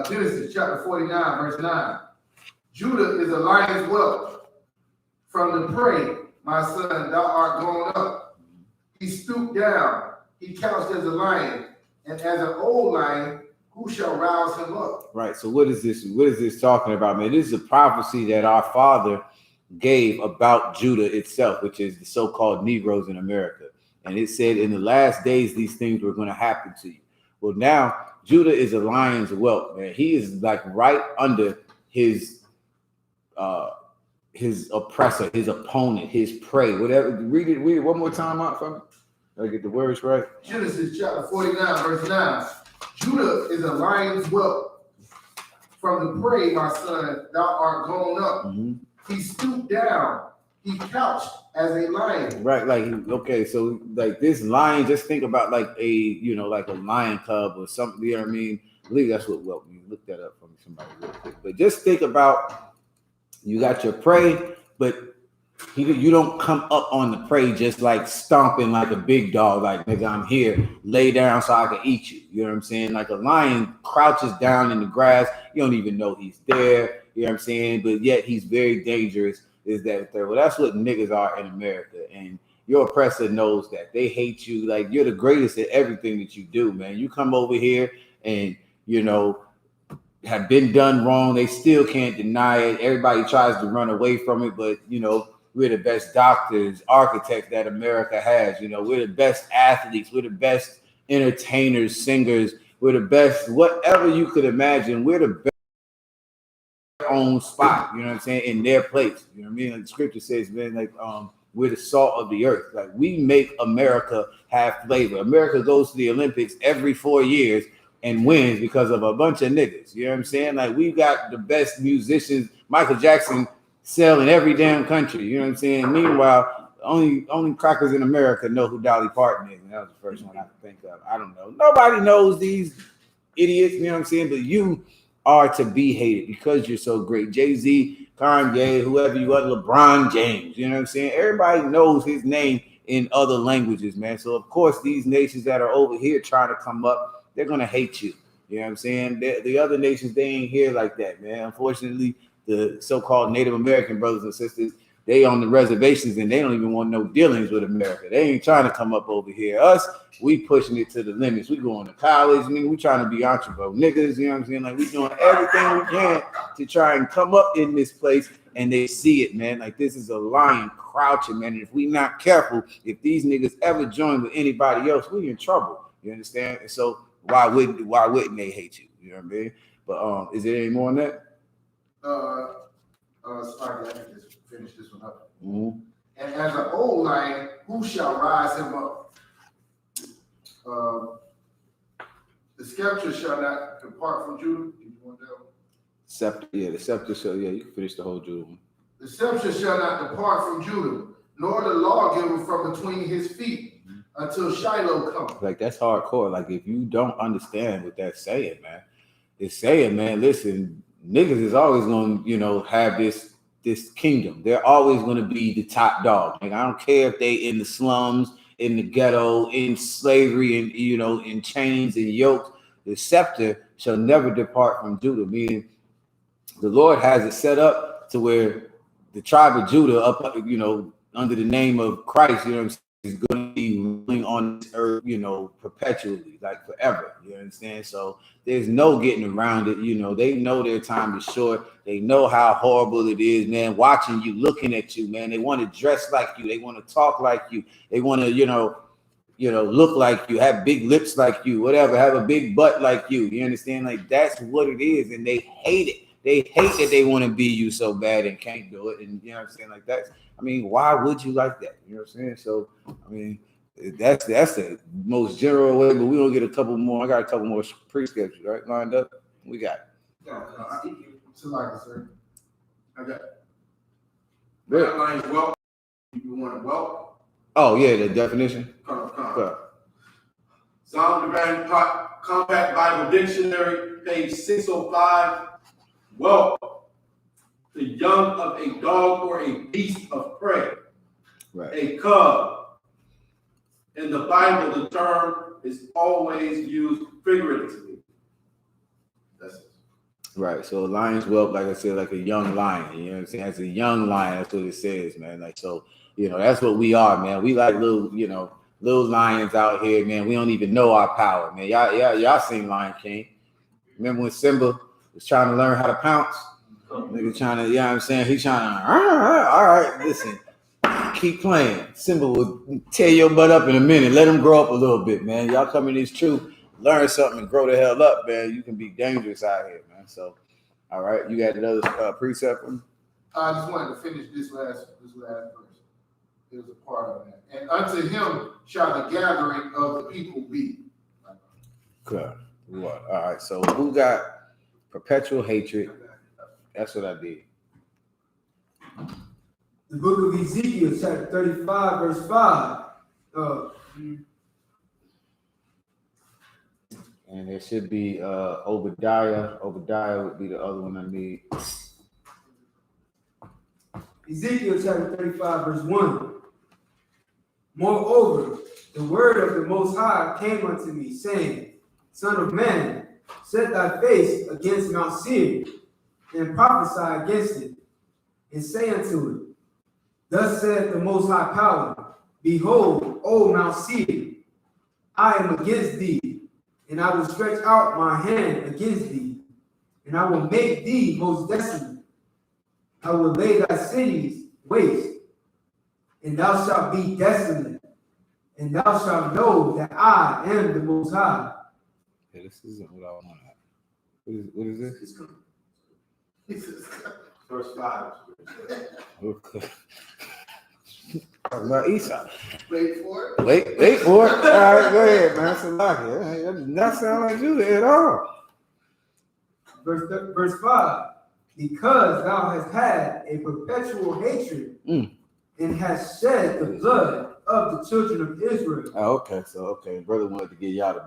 S1: Genesis chapter 49, verse 9. Judah is a lion's whelp. From the prey, my son, thou art gone up. He stooped down. He couched as a lion, and as an old lion, who shall rouse him up?
S5: Right. So what is this? What is this talking about, man? This is a prophecy that our father gave about Judah itself, which is the so-called Negroes in America. And it said in the last days, these things were going to happen to you. Well, now Judah is a lion's whelp, man. He is like right under his oppressor, his opponent, his prey, whatever. Read it one more time out from me. Did I get the words right?
S1: Genesis chapter 49, verse 9. Judah is a lion's whelp. From the prey, my son, thou art gone up.
S5: Mm-hmm.
S1: He stooped down. He couched as a lion.
S5: Right, like, okay, so like this lion, just think about like like a lion cub or something, you know what I mean? I believe that's what whelp means. Look that up for me, somebody real quick. But just think about, you got your prey, but you don't come up on the prey just like stomping like a big dog, like, nigga, I'm here, lay down so I can eat you. You know what I'm saying? Like a lion crouches down in the grass, you don't even know he's there, you know what I'm saying? But yet he's very dangerous. Is that there? Well, that's what niggas are in America, and your oppressor knows that. They hate you. Like, you're the greatest at everything that you do, man. You come over here and have been done wrong. They still can't deny it. Everybody tries to run away from it, but we're the best doctors, architects that America has. We're the best athletes. We're the best entertainers, singers. We're the best, whatever you could imagine. We're the best. Own spot, you know what I'm saying, in their place. You know what I mean? Like the scripture says, man, like we're the salt of the earth. Like, we make America have flavor. America goes to the Olympics every 4 years and wins because of a bunch of niggas. You know what I'm saying? Like, we got the best musicians. Michael Jackson sell in every damn country. You know what I'm saying? Meanwhile, only crackers in America know who Dolly Parton is. And that was the first one I could think of. I don't know. Nobody knows these idiots, you know what I'm saying? But you are to be hated because you're so great. Jay-Z, Kanye, whoever you are, LeBron James, you know what I'm saying? Everybody knows his name in other languages, man. So of course, these nations that are over here trying to come up, they're gonna hate you. You know what I'm saying? The other nations, they ain't here like that, man. Unfortunately, the so-called Native American brothers and sisters, they on the reservations and they don't even want no dealings with America. They ain't trying to come up over here. Us, we pushing it to the limits. We going to college, we trying to be entrepreneur niggas, you know what I'm saying? Like, we doing everything we can to try and come up in this place, and they see it, man. Like, this is a lion crouching, man. And if we not careful, if these niggas ever join with anybody else, we in trouble. You understand? And so why wouldn't they hate you? You know what I mean? But is there any more on that?
S1: Sorry, I can just finish this one up.
S5: Mm-hmm.
S1: And as an old lion, who shall rise him up? The scepter shall not depart from Judah. Did you want that one?
S5: Scepter, yeah, the scepter. So yeah, you can finish the whole Judah one.
S1: The scepter shall not depart from Judah, nor the lawgiver from between his feet, until Shiloh come.
S5: Like that's hardcore. Like if you don't understand what that's saying, man, it's saying, man, listen, niggas is always gonna, have this kingdom. They're always gonna be the top dog. Like I don't care if they in the slums, in the ghetto, in slavery, and in chains and yokes. The scepter shall never depart from Judah. Meaning, the Lord has it set up to where the tribe of Judah, up, under the name of Christ, is going to be ruling on this earth, perpetually, like forever. You understand? So there's no getting around it. They know their time is short. They know how horrible it is, man. Watching you, looking at you, man. They want to dress like you. They want to talk like you. They want to, look like you, have big lips like you, whatever, have a big butt like you. You understand? Like that's what it is, and they hate it. They hate that they want to be you so bad and can't do it. And you know what I'm saying? Like that. I mean, why would you like that? You know what I'm saying? So, I mean, that's the most general way, but we don't get a couple more. I got a couple more pre-schedules, right? Lined up. We got it.
S1: Sir. I got
S5: Good.
S1: lines well. You want well?
S5: Oh, yeah, the definition.
S1: Come.
S6: Psalm Divine Compact Bible Dictionary, page 605. Well, the young of a dog or a beast of prey,
S5: Right.
S6: a cub. In the Bible, the term is always used figuratively. That's it.
S5: Right. So a lion's whelp, like I said, like a young lion. You know what I'm saying? As a young lion, that's what it says, man. Like, so, that's what we are, man. We like little lions out here, man. We don't even know our power, man. Y'all seen Lion King. Remember when Simba was trying to learn how to pounce? Nigga trying to, what I'm saying? He's trying to, all right, listen, keep playing. Simba will tear your butt up in a minute. Let him grow up a little bit, man. Y'all come in this truth, learn something and grow the hell up, man. You can be dangerous out here, man. So, all right, you got another precept?
S1: I just wanted to finish this last verse. There's a part of that. And unto him shall the gathering of the people be.
S5: Good. All right, so who got perpetual hatred? That's what I did.
S2: The book of Ezekiel, chapter 35, verse 5.
S5: And there should be Obadiah. Obadiah would be the other one I need.
S2: Ezekiel chapter 35, verse 1. Moreover, the word of the Most High came unto me, saying, Son of man, set thy face against Mount Seir, and prophesy against it, and say unto it, Thus saith the Most High Power, Behold, O Mount Seir, I am against thee, and I will stretch out my hand against thee, and I will make thee most desolate. I will lay thy cities waste, and thou shalt be desolate, and thou shalt know that I am the Most High.
S5: Yeah, this isn't what I want. What is this?
S6: Verse 5.
S5: Okay. Talking about Esau.
S1: Wait for it.
S5: Wait for it. All right, go ahead, man. Salaki. That does not sound like Judah at all.
S2: Verse 5. Because thou hast had a perpetual hatred and hast shed the blood of the children of Israel.
S5: Oh, okay. So, brother wanted to give y'all the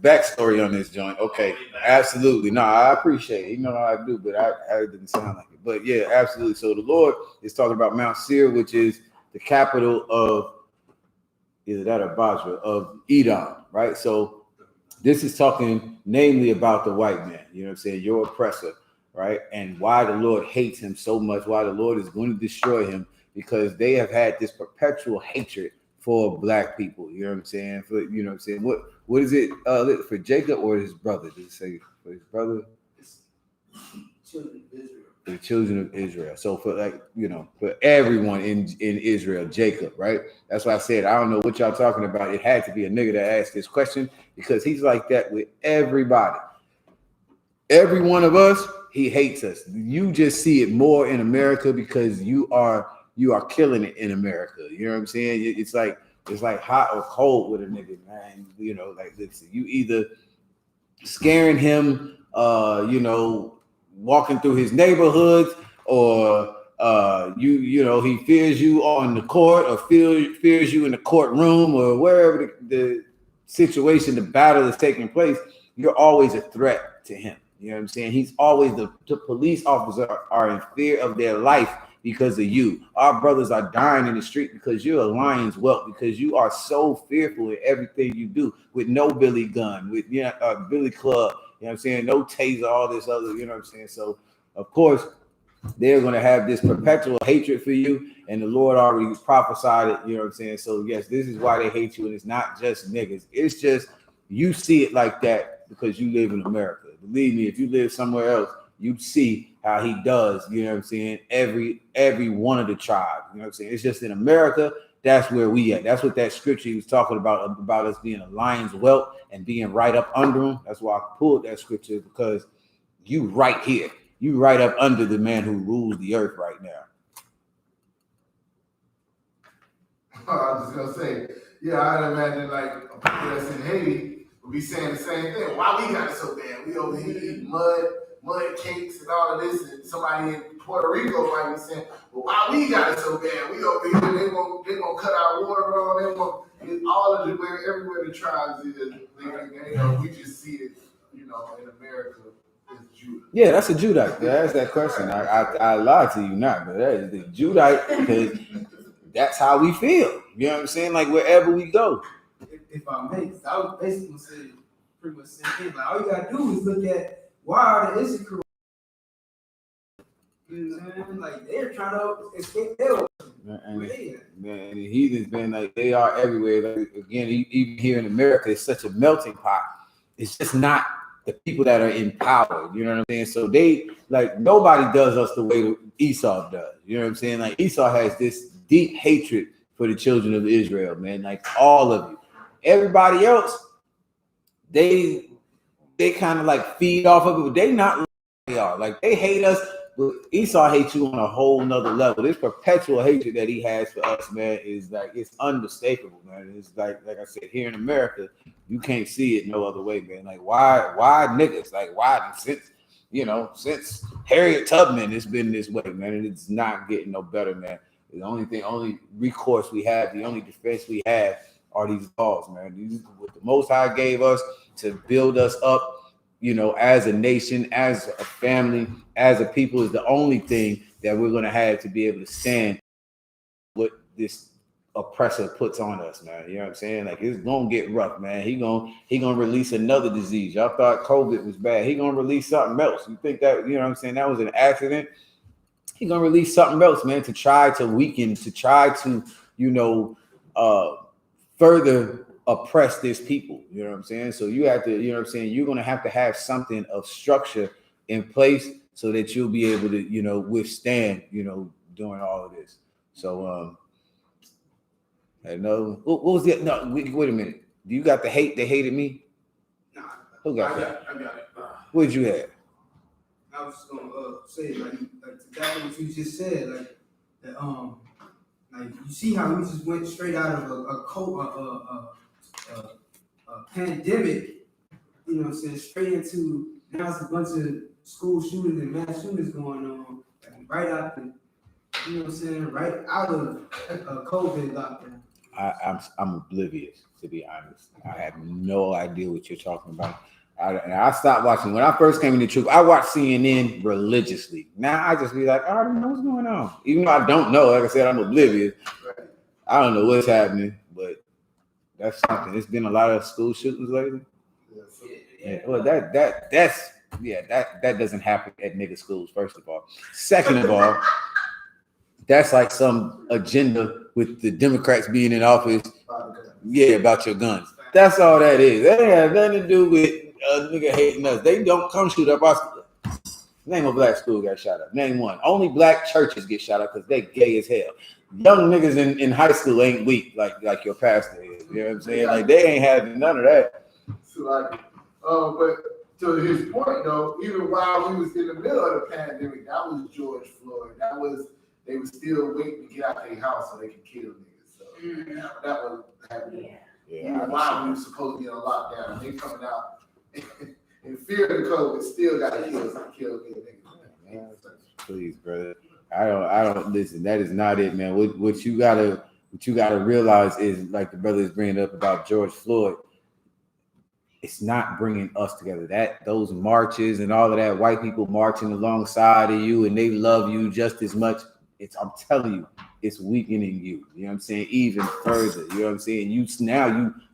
S5: backstory on this joint. Okay, absolutely. No, I appreciate it. You know how I do, but I didn't sound like it. But yeah, absolutely. So the Lord is talking about Mount Seir, which is the capital of either that or Basra of Edom, right? So this is talking namely about the white man. You know what I'm saying? Your oppressor, right? And why the Lord hates him so much, why the Lord is going to destroy him, because they have had this perpetual hatred for black people. You know what I'm saying? What is it for Jacob or his brother? Did it say for his brother?
S2: Children of Israel.
S5: The children of Israel. So for everyone in Israel, Jacob, right? That's why I said I don't know what y'all talking about. It had to be a nigga that asked this question, because he's like that with everybody. Every one of us he hates us. You just see it more in America because you are killing it in America. You know what I'm saying? It's like hot or cold with a nigga, man. You know, like listen, you either scaring him, walking through his neighborhoods, or you know, he fears you on the court, or fears you in the courtroom, or wherever the situation, the battle is taking place. You're always a threat to him. You know what I'm saying? He's always the police officers are in fear of their life because of you. Our brothers are dying in the street because you're a lion's whelp, because you are so fearful in everything you do, with no billy gun, with billy club, you know what I'm saying? No taser, all this other, you know what I'm saying? So of course they're going to have this perpetual hatred for you, and the Lord already prophesied it, you know what I'm saying? So yes, this is why they hate you, and it's not just niggas. It's just you see it like that because you live in America. Believe me, if you live somewhere else, you'd see how he does, you know what I'm saying? Every one of the tribes, you know what I'm saying? It's just in America, that's where we at. That's what that scripture he was talking about us being a lion's whelp and being right up under him. That's why I pulled that scripture, because you right here. You right up under the man who rules the earth right now.
S1: I was just gonna say, yeah, I'd imagine like a people that's in Haiti would be saying the same thing. Why we got it so bad? We over here eating mud cakes and all of this, and somebody in Puerto Rico might be saying, well, why we got it so bad? We over here, they gonna cut our water on, they gonna all of the everywhere the tribes is, we just see it, in America.
S5: Yeah, that's a Judite. That's that question. I lied to you not, but that is the Judite, because that's how we feel. You know what I'm saying? Like wherever we go.
S2: If I may, I was basically gonna say pretty much the same thing. Like all you gotta do is look at why are the Isupk, you know what I'm saying? Like they're trying to escape their
S5: and the heathens been like they are everywhere. Like, again, even here in America, it's such a melting pot. It's just not the people that are in power, you know what I'm saying? So they like nobody does us the way Esau does. You know what I'm saying? Like Esau has this deep hatred for the children of Israel, man. Like all of you. Everybody else, they kind of like feed off of it, but they not like they are. Like they hate us, but Esau hates you on a whole nother level. This perpetual hatred that he has for us, man, is like it's unmistakable, man. It's like I said, here in America, you can't see it no other way, man. Like why niggas? Like why since Harriet Tubman, it's been this way, man, and it's not getting no better, man. The only recourse we have, the only defense we have are these laws, man. These what the Most High gave us to build us up, as a nation, as a family, as a people, is the only thing that we're gonna have to be able to stand what this oppressor puts on us, man. You know what I'm saying? Like it's gonna get rough, man. He gonna release another disease. Y'all thought COVID was bad. He gonna release something else. You think that, you know what I'm saying, that was an accident? He gonna release something else, man, to try to weaken, to try to, further oppress this people. You know what I'm saying? So you have to, you know what I'm saying, you're gonna have to have something of structure in place so that you'll be able to, withstand, doing all of this. So I know what was it? No, wait a minute. Do you got the hate? They hated me?
S2: Nah,
S5: Who got that?
S2: I got it.
S5: What did you have?
S2: I was just gonna say like exactly what you just said, like you see how we just went straight out of a pandemic, you know what I'm saying, straight into now it's a bunch of school shootings and mass shootings going on, right after, you know what I'm saying, right out of COVID lockdown.
S5: I'm oblivious, to be honest. I have no idea what you're talking about. I stopped watching. When I first came into truth, I watched CNN religiously. Now I just be like, I already know what's going on. Even though I don't know, like I said, I'm oblivious. I don't know what's happening, but that's something. It's been a lot of school shootings lately. Yeah. Well, that doesn't happen at nigga schools, first of all. Second of all, that's like some agenda with the Democrats being in office. Yeah, about your guns. That's all that is. That ain't have nothing to do with nigga hating us. They don't come shoot up our school. Name a black school got shot up. Name one. Only black churches get shot up because they gay as hell. Young niggas in high school ain't weak like your pastor is. You know what I'm saying? Like they ain't having none of that.
S1: But to his point though, even while we was in the middle of the pandemic, that was George Floyd. They were still waiting to get out their house so they could kill niggas. So that was happening. Even while we were supposed to be on lockdown, they coming out in fear of the COVID, still got to kill niggas.
S5: Please, brother. I don't listen. That is not it, man. What you gotta realize is, like the brother is bringing up about George Floyd. It's not bringing us together. Those marches and all of that, white people marching alongside of you and they love you just as much. I'm telling you, it's weakening you. You know what I'm saying? Even further. You know what I'm saying? You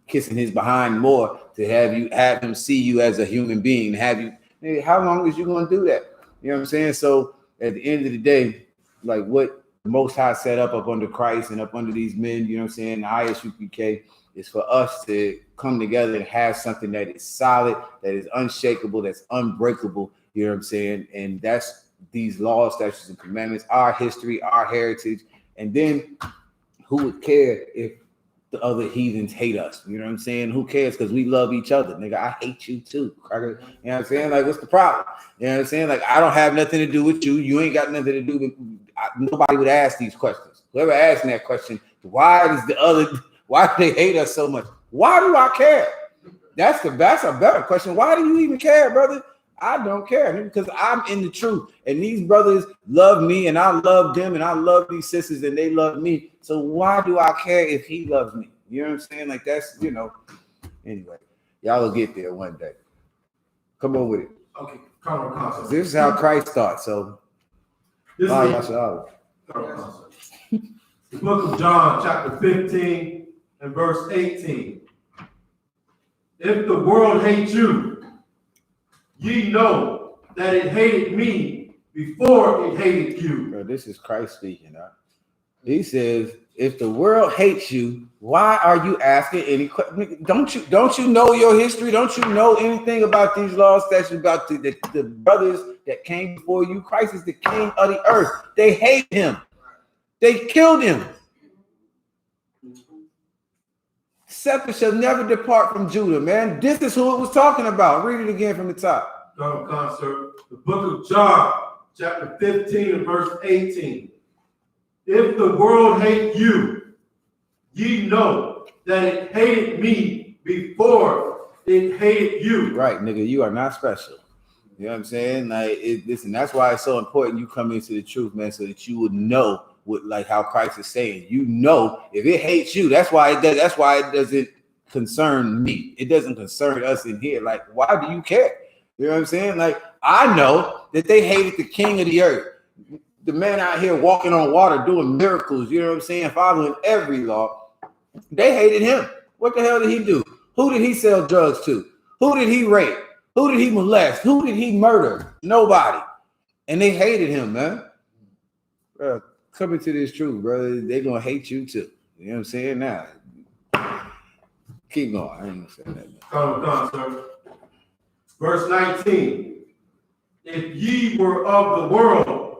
S5: kissing his behind more to have him see you as a human being. Hey, how long is you gonna do that? You know what I'm saying? So at the end of the day, like what the Most High set up under Christ and up under these men, you know what I'm saying? The I.S.U.P.K. is for us to come together and have something that is solid, that is unshakable, that's unbreakable. You know what I'm saying? And that's these laws, statutes, and commandments, our history, our heritage. And then who would care if the other heathens hate us? You know what I'm saying? Who cares? Because we love each other. Nigga, I hate you too. You know what I'm saying? Like, what's the problem? You know what I'm saying? Like, I don't have nothing to do with you. You ain't got nothing to do with nobody would ask these questions. Whoever asking that question, why do they hate us so much? Why do I care? That's a better question. Why do you even care, brother? I don't care because I'm in the truth. And these brothers love me and I love them and I love these sisters and they love me. So why do I care if he loves me? You know what I'm saying? Like that's, anyway, y'all will get there one day. Come on with it.
S6: Okay, carnal concept.
S5: This is how Christ thought. So
S6: This
S5: the
S6: is
S5: book
S6: the book of John, chapter 15 and verse 18. If the world hates you, ye know that it hated me before it hated you.
S5: Bro, this is Christ speaking. He says, if the world hates you, why are you asking any questions? Don't you know your history? Don't you know anything about these laws, statutes, about the brothers that came before you? Christ is the king of the earth. They hate him. They killed him. Scepter shall never depart from Judah, man. This is who it was talking about. Read it again from the top.
S6: Carnal concert. The book of John, chapter 15 and verse 18. If the world hate you, ye know that it hated me before it hated you.
S5: Right, nigga, you are not special. You know what I'm saying? Like, listen, that's why it's so important you come into the truth, man, so that you would know what, like how Christ is saying. You know, if it hates you, that's why it does. That's why it doesn't concern me. It doesn't concern us in here. Like, why do you care? You know what I'm saying? Like, I know that they hated the king of the earth. The man out here walking on water, doing miracles, you know what I'm saying? Following every law. They hated him. What the hell did he do? Who did he sell drugs to? Who did he rape? Who did he molest? Who did he murder? Nobody. And they hated him, man. Bro, come into this truth, brother. They're going to hate you too. You know what I'm saying? Now, keep going. I ain't going to say that.
S6: Come, sir. Verse 19. If ye were of the world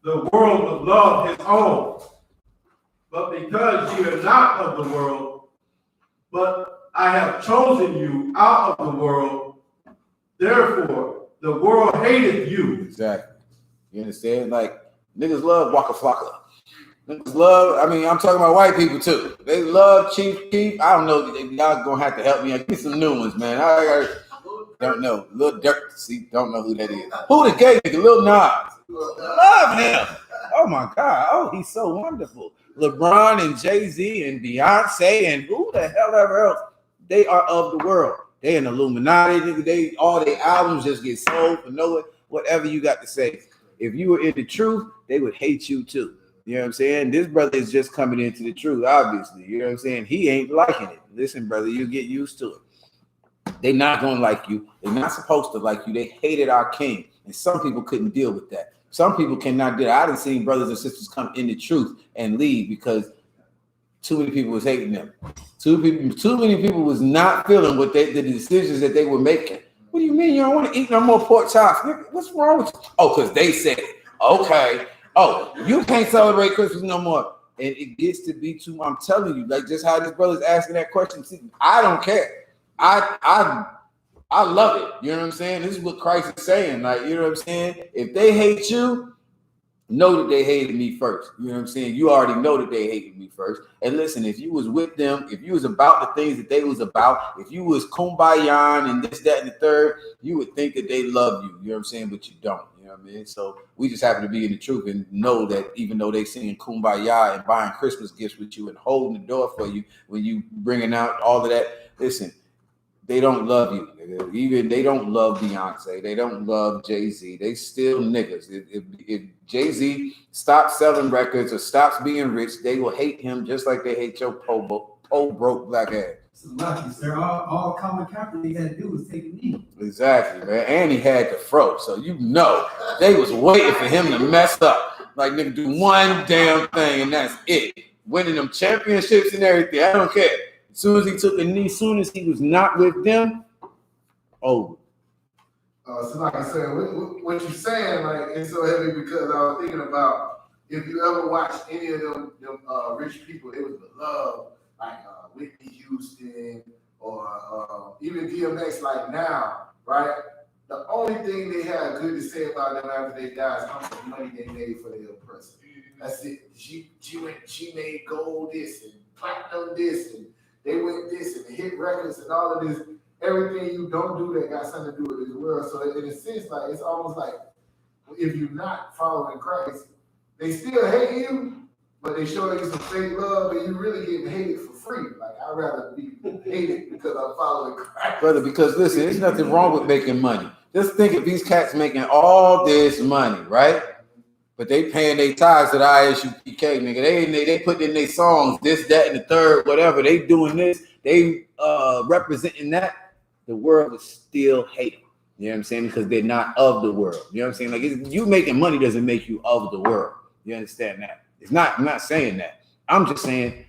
S6: would love his own. But because ye are not of the world, but I have chosen you out of the world, therefore the world hateth you.
S5: Exactly. You understand? Like, niggas love Waka Flocka. Niggas love, I'm talking about white people too. They love Chief Keef. I don't know. Y'all gonna have to help me. Get some new ones, man. I don't know. Lil Durk. See, don't know who that is. Who the gay nigga? Lil Nas. Love him. Oh my God. Oh, he's so wonderful. LeBron and Jay-Z and Beyonce and who the hell ever else. They are of the world. They an Illuminati. All their albums just get sold for no whatever you got to say. If you were in the truth, they would hate you too. You know what I'm saying? This brother is just coming into the truth, obviously. You know what I'm saying? He ain't liking it. Listen, brother, you get used to it. They're not going to like you. They're not supposed to like you. They hated our king. And some people couldn't deal with that. Some people cannot do that. I done seen brothers and sisters come in the truth and leave because too many people was hating them. Too many people was not feeling what the decisions that they were making. What do you mean you don't want to eat no more pork chops? What's wrong with you? Oh, because they said it. Okay. Oh, you can't celebrate Christmas no more. And it gets to be too, I'm telling you, like just how this brother's asking that question. See, I don't care. I I love it. You know what I'm saying? This is what Christ is saying. Like, you know what I'm saying? If they hate you, know that they hated me first. You know what I'm saying? You already know that they hated me first. And listen, if you was with them, if you was about the things that they was about, if you was kumbaya and this, that, and the third, you would think that they love you. You know what I'm saying? But you don't. You know what I mean? So we just happen to be in the truth and know that even though they singing kumbaya and buying Christmas gifts with you and holding the door for you when you bringing out all of that, listen, they don't love you. Even they don't love Beyonce. They don't love Jay-Z. They still niggas. If Jay-Z stops selling records or stops being rich, they will hate him just like they hate your po broke black ass.
S2: It's lucky, sir. All Common Kaepernick had to do was take a knee.
S5: Exactly, man. And he had the fro, so you know they was waiting for him to mess up. Like, nigga, do one damn thing and that's it. Winning them championships and everything. I don't care. As soon as he took a knee, as soon as he was not with them, over.
S1: So like I said, what you're saying, like, it's so heavy because I was thinking about if you ever watch any of them rich people, it was beloved, like Whitney Houston or even DMX, like now, right? The only thing they had good to say about them after they died is how much money they made for their oppressor. That's it. She made gold this and platinum this and they went this and hit records and all of this. Everything you don't do that got something to do with the world. So in a sense, like it's almost like if you're not following Christ, they still hate you, but they show you some fake love, and you really getting hated for free. Like I'd rather be hated because I'm following Christ.
S5: Brother, because listen, there's nothing wrong with making money. Just think of these cats making all this money, right? But they paying their tithes to the I.S.U.P.K, nigga. They put in their songs, this, that, and the third, whatever. They doing this, they representing that. The world will still hate them. You know what I'm saying? Because they're not of the world. You know what I'm saying? Like you making money doesn't make you of the world. You understand that? It's not. I'm not saying that. I'm just saying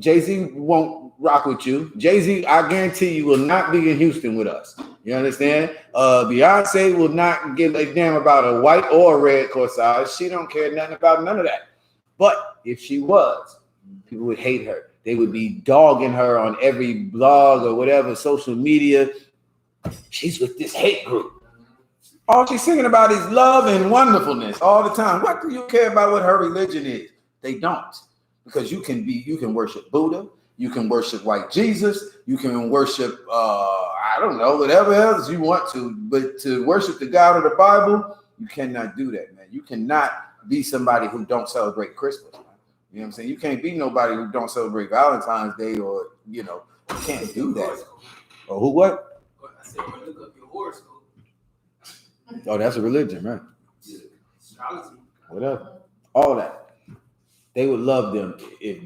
S5: Jay-Z won't rock with you. Jay-Z, I guarantee you, will not be in Houston with us. You understand? Beyonce will not give a damn about a white or a red corsage. She don't care nothing about none of that. But if she was, people would hate her. They would be dogging her on every blog or whatever, social media. She's with this hate group. All she's singing about is love and wonderfulness all the time. What do you care about what her religion is? They don't. Because you can worship Buddha, you can worship white Jesus, you can worship I don't know, whatever else you want to, but to worship the God of the Bible, you cannot do that, man. You cannot be somebody who don't celebrate Christmas. You know what I'm saying? You can't be nobody who don't celebrate Valentine's Day or, you know, you can't do that. Or who what?
S2: I said, look up your horoscope.
S5: Oh, that's a religion, right?
S2: Yeah. Astrology.
S5: Whatever. All that. They would love them if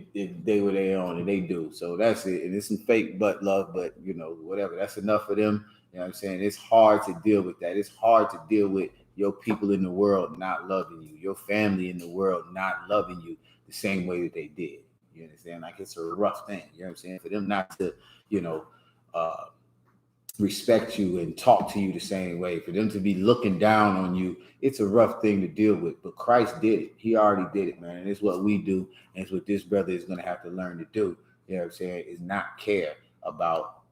S5: they were their own, and they do. So that's it. And it's some fake butt love, but, you know, whatever. That's enough for them. You know what I'm saying? It's hard to deal with that. It's hard to deal with your people in the world not loving you, your family in the world not loving you the same way that they did. You understand? Like it's a rough thing. You know what I'm saying? For them not to, you know, respect you and talk to you the same way, for them to be looking down on you, it's a rough thing to deal with. But Christ did it. He already did it, man. And it's what we do. And it's what this brother is going to have to learn to do. You know what I'm saying? Is not care about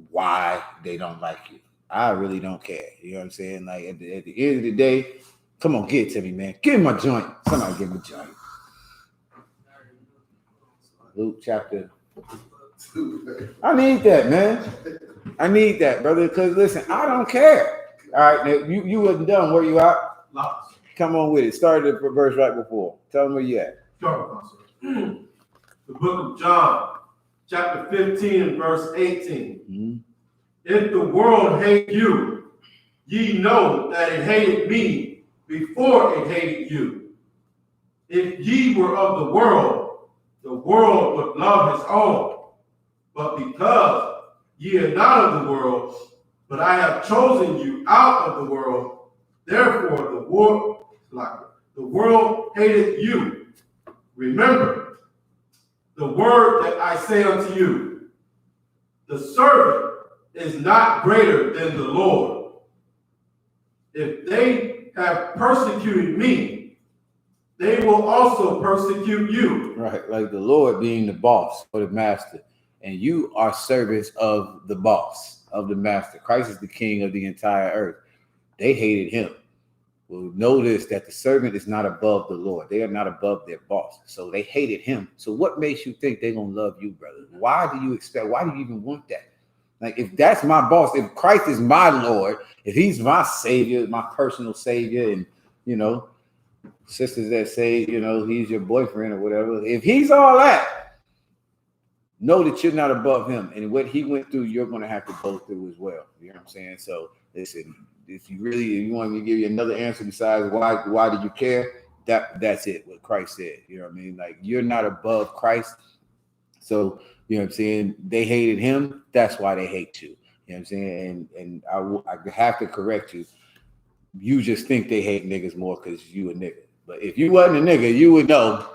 S5: why they don't like you. I really don't care. You know what I'm saying? Like at the end of the day, come on, get it to me, man. Give me my joint. Somebody give me a joint. Luke chapter. I need that, man. I need that, brother. Because listen, I don't care. All right, now you wasn't done. Where you at?
S6: Lots.
S5: Come on with it. Started the verse right before. Tell them where you at.
S6: Sure, the book of John, chapter 15 and verse 18.
S5: Mm-hmm.
S6: If the world hate you, ye know that it hated me before it hated you. If ye were of the world would love his own. But because ye are not of the world, but I have chosen you out of the world, therefore the world hated you. Remember the word that I say unto you, the servant is not greater than the Lord. If they have persecuted me, they will also persecute you.
S5: Right, like the Lord being the boss or the master. and you are servants of the boss, of the master. Christ is the king of the entire earth. They hated him. Well, notice that the servant is not above the Lord. They are not above their boss. So they hated him. So what makes you think they're going to love you, brother? Why do you even want that? Like, if that's my boss, if Christ is my Lord, if he's my savior, my personal savior, and, you know, sisters that say, you know, he's your boyfriend or whatever, if he's all that, know that you're not above him. And what he went through, you're going to have to go through as well. You know what I'm saying? So listen, if you want me to give you another answer besides why do you care? That's it, what Christ said. You know what I mean? Like, you're not above Christ. So, you know what I'm saying? They hated him. That's why they hate you. You know what I'm saying? And I have to correct you. You just think they hate niggas more because you a nigga. But if you wasn't a nigga, you would know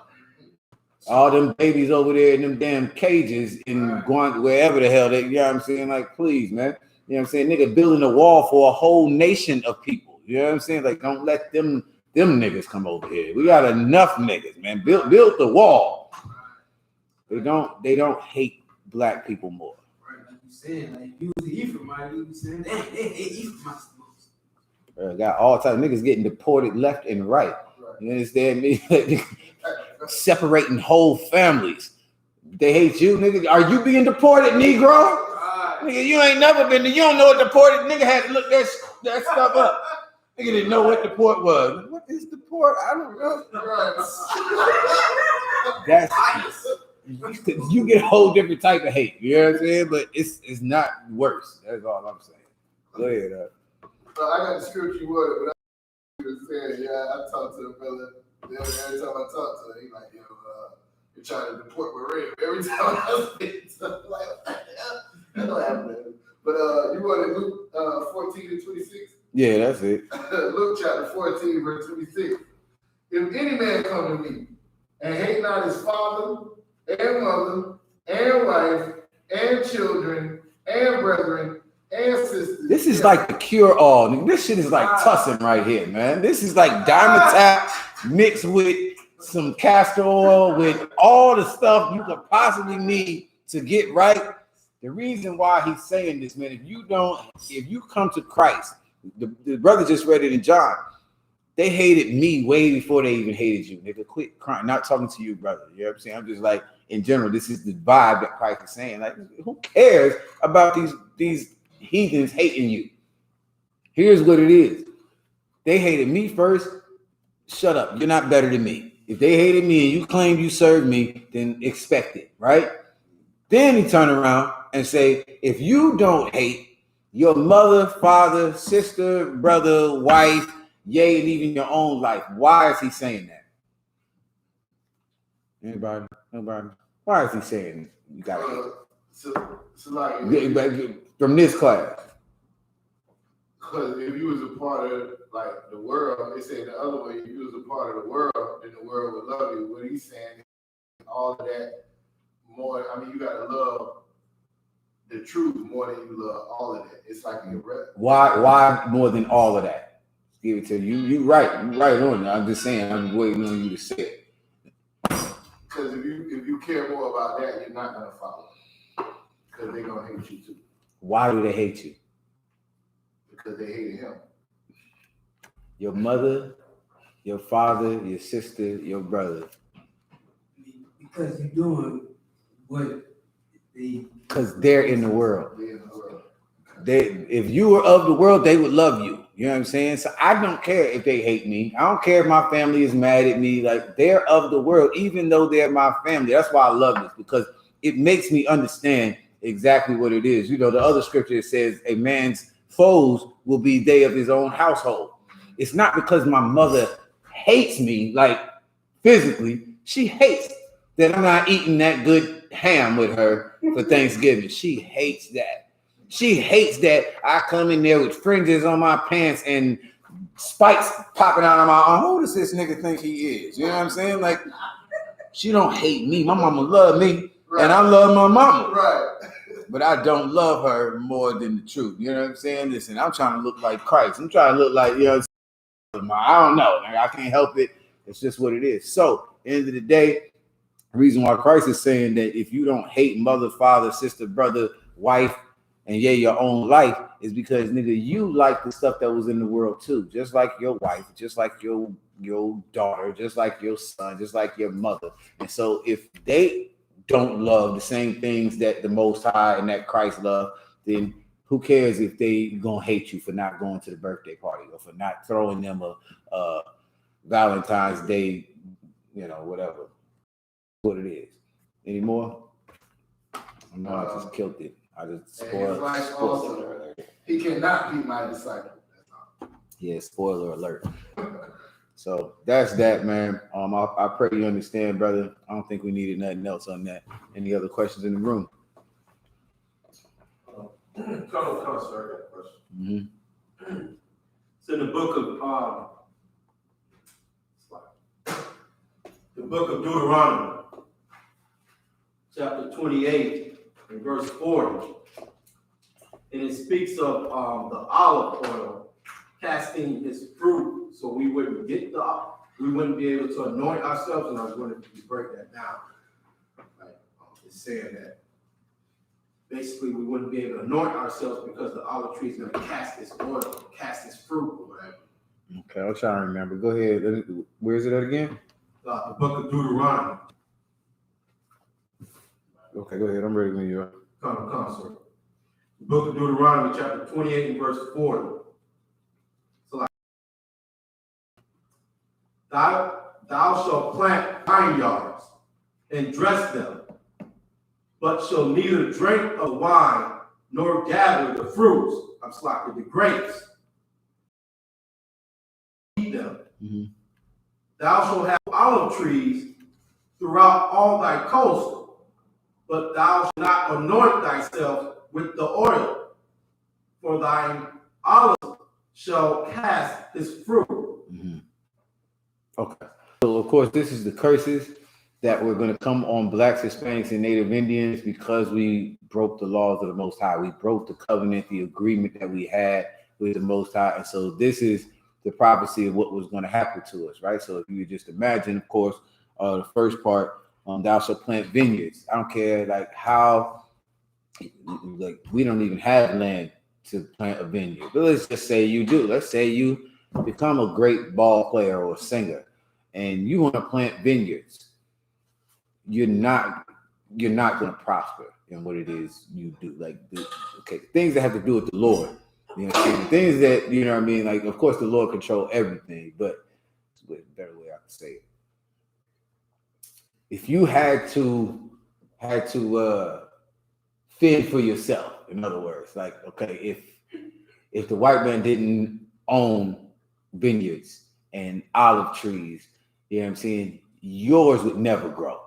S5: all them babies over there in them damn cages in wherever the hell they, you know what I'm saying? Like, please, man. You know what I'm saying? Nigga building a wall for a whole nation of people. You know what I'm saying? Like, don't let them niggas come over here. We got enough niggas, man. Build the wall. They don't hate black people more.
S2: Right, like you said, like you was the Ephraimite, you was saying, damn, they hate Ephraimites the most.
S5: Got all types of niggas getting deported left and right. You understand me? Separating whole families. They hate you, nigga. Are you being deported, Negro? Nigga, you ain't never been. You don't know what deport. Nigga had to look that stuff up. Nigga didn't know what deport was. What is deport? I don't know. That's you get a whole different type of hate. You know what I'm saying? But it's not worse. That's all I'm saying. Go ahead.
S1: I got the scripture word, but I was saying, I talked to a brother. Every time I talk to him, he's like, you're trying to deport Maria. Every time I speak to him, like, that don't happen. But you wanted Luke 14 to 26?
S5: Yeah, that's it.
S1: Luke chapter 14, verse 26. If any man come to me and hate not his father and mother and wife and children and brethren and sisters.
S5: This is like the cure-all. This shit is like Tussin right here, man. This is like Diamond mixed with some castor oil with all the stuff you could possibly need to get right. The reason why he's saying this, man, if you come to Christ, the brother just read it in John. They hated me way before they even hated you. Nigga, quit crying. Not talking to you, brother. You know what I'm saying? I'm just like, in general, this is the vibe that Christ is saying. Like, who cares about these heathens hating you? Here's what it is. They hated me first. Shut up. You're not better than me. If they hated me and you claim you served me, then expect it, right? Then he turned around and say, if you don't hate your mother, father, sister, brother, wife, yea, and even your own life, why is he saying that? Anybody? Nobody? Why is he saying that? You got from this class.
S1: Because if you was a part of like the world, they say the other way, if you was a part of the world, then the world would love you. What he's saying, all of that more. I mean, you gotta love the truth more than you love all of that. It's like
S5: why more than all of that? Give it to you. You right on. I'm just saying. I'm waiting on you to say it.
S1: Because if you care more about that, you're not gonna follow. Because they're gonna hate you too.
S5: Why do they hate you?
S1: Because they hated him.
S5: Your mother, your father, your sister, your brother.
S2: Because you're doing what they.
S5: Because they're in the world.
S1: They're in the world.
S5: If you were of the world, they would love you. You know what I'm saying? So I don't care if they hate me. I don't care if my family is mad at me. Like, they're of the world, even though they're my family. That's why I love this, because it makes me understand exactly what it is. You know, the other scripture says a man's foes will be they of his own household. It's not because my mother hates me, like physically. She hates that I'm not eating that good ham with her for Thanksgiving. She hates that. She hates that I come in there with fringes on my pants and spikes popping out of my arm. Who does this nigga think he is? You know what I'm saying? Like, she don't hate me. My mama love me, right, and I love my mama.
S1: Right.
S5: But I don't love her more than the truth. You know what I'm saying? Listen, I'm trying to look like Christ. I'm trying to look like, you know, I don't know. I can't help it. It's just what it is. So, end of the day, The reason why Christ is saying that if you don't hate mother, father, sister, brother, wife, and your own life, is because nigga, you like the stuff that was in the world too, just like your wife, just like your daughter, just like your son, just like your mother. And so if they don't love the same things that the Most High and that Christ love, then who cares if they gonna hate you for not going to the birthday party or for not throwing them a Valentine's Day, whatever, what it is. Any more? No, I just killed it. I just spoiled it.
S1: He cannot be my disciple.
S5: Yeah, spoiler alert. So that's that, man. I pray you understand, brother. I don't think we needed nothing else on that. Any other questions in the room?
S6: Colonel, sir, I got a question.
S5: Mm-hmm.
S6: It's in the book of Deuteronomy, chapter 28 and verse 40. And it speaks of the olive oil casting its fruit, so we wouldn't be able to anoint ourselves. And I was going to break that down. Like, it's saying that basically we wouldn't be able to anoint ourselves because the olive tree is going to cast its oil, cast its fruit, or whatever.
S5: Okay, I'm trying to remember. Go ahead. Where is it at again?
S6: The book of Deuteronomy.
S5: Okay, go ahead. I'm ready when you are.
S6: Come, sir. The book of Deuteronomy, chapter 28 and verse 40. So thou shalt plant vineyards and dress them, but shall neither drink of wine nor gather the fruits. The grapes. Eat them.
S5: Mm-hmm.
S6: Thou shalt have olive trees throughout all thy coast, but thou shalt not anoint thyself with the oil, for thine olive shall cast his fruit.
S5: Mm-hmm. Okay. So, of course, this is the curses that were going to come on blacks, Hispanics, and Native Indians because we broke the laws of the Most High. We broke the covenant, the agreement that we had with the Most High. And so this is the prophecy of what was going to happen to us, right? So if you just imagine, of course, the first part, thou shalt plant vineyards. I don't care how we don't even have land to plant a vineyard. But let's just say you do. Let's say you become a great ball player or singer and you want to plant vineyards. You're not going to prosper in what it is you do. Things that have to do with the Lord. Things that, of course the Lord control everything, but it's a better way I can say it. If you had to fend for yourself, in other words, if the white man didn't own vineyards and olive trees, yours would never grow.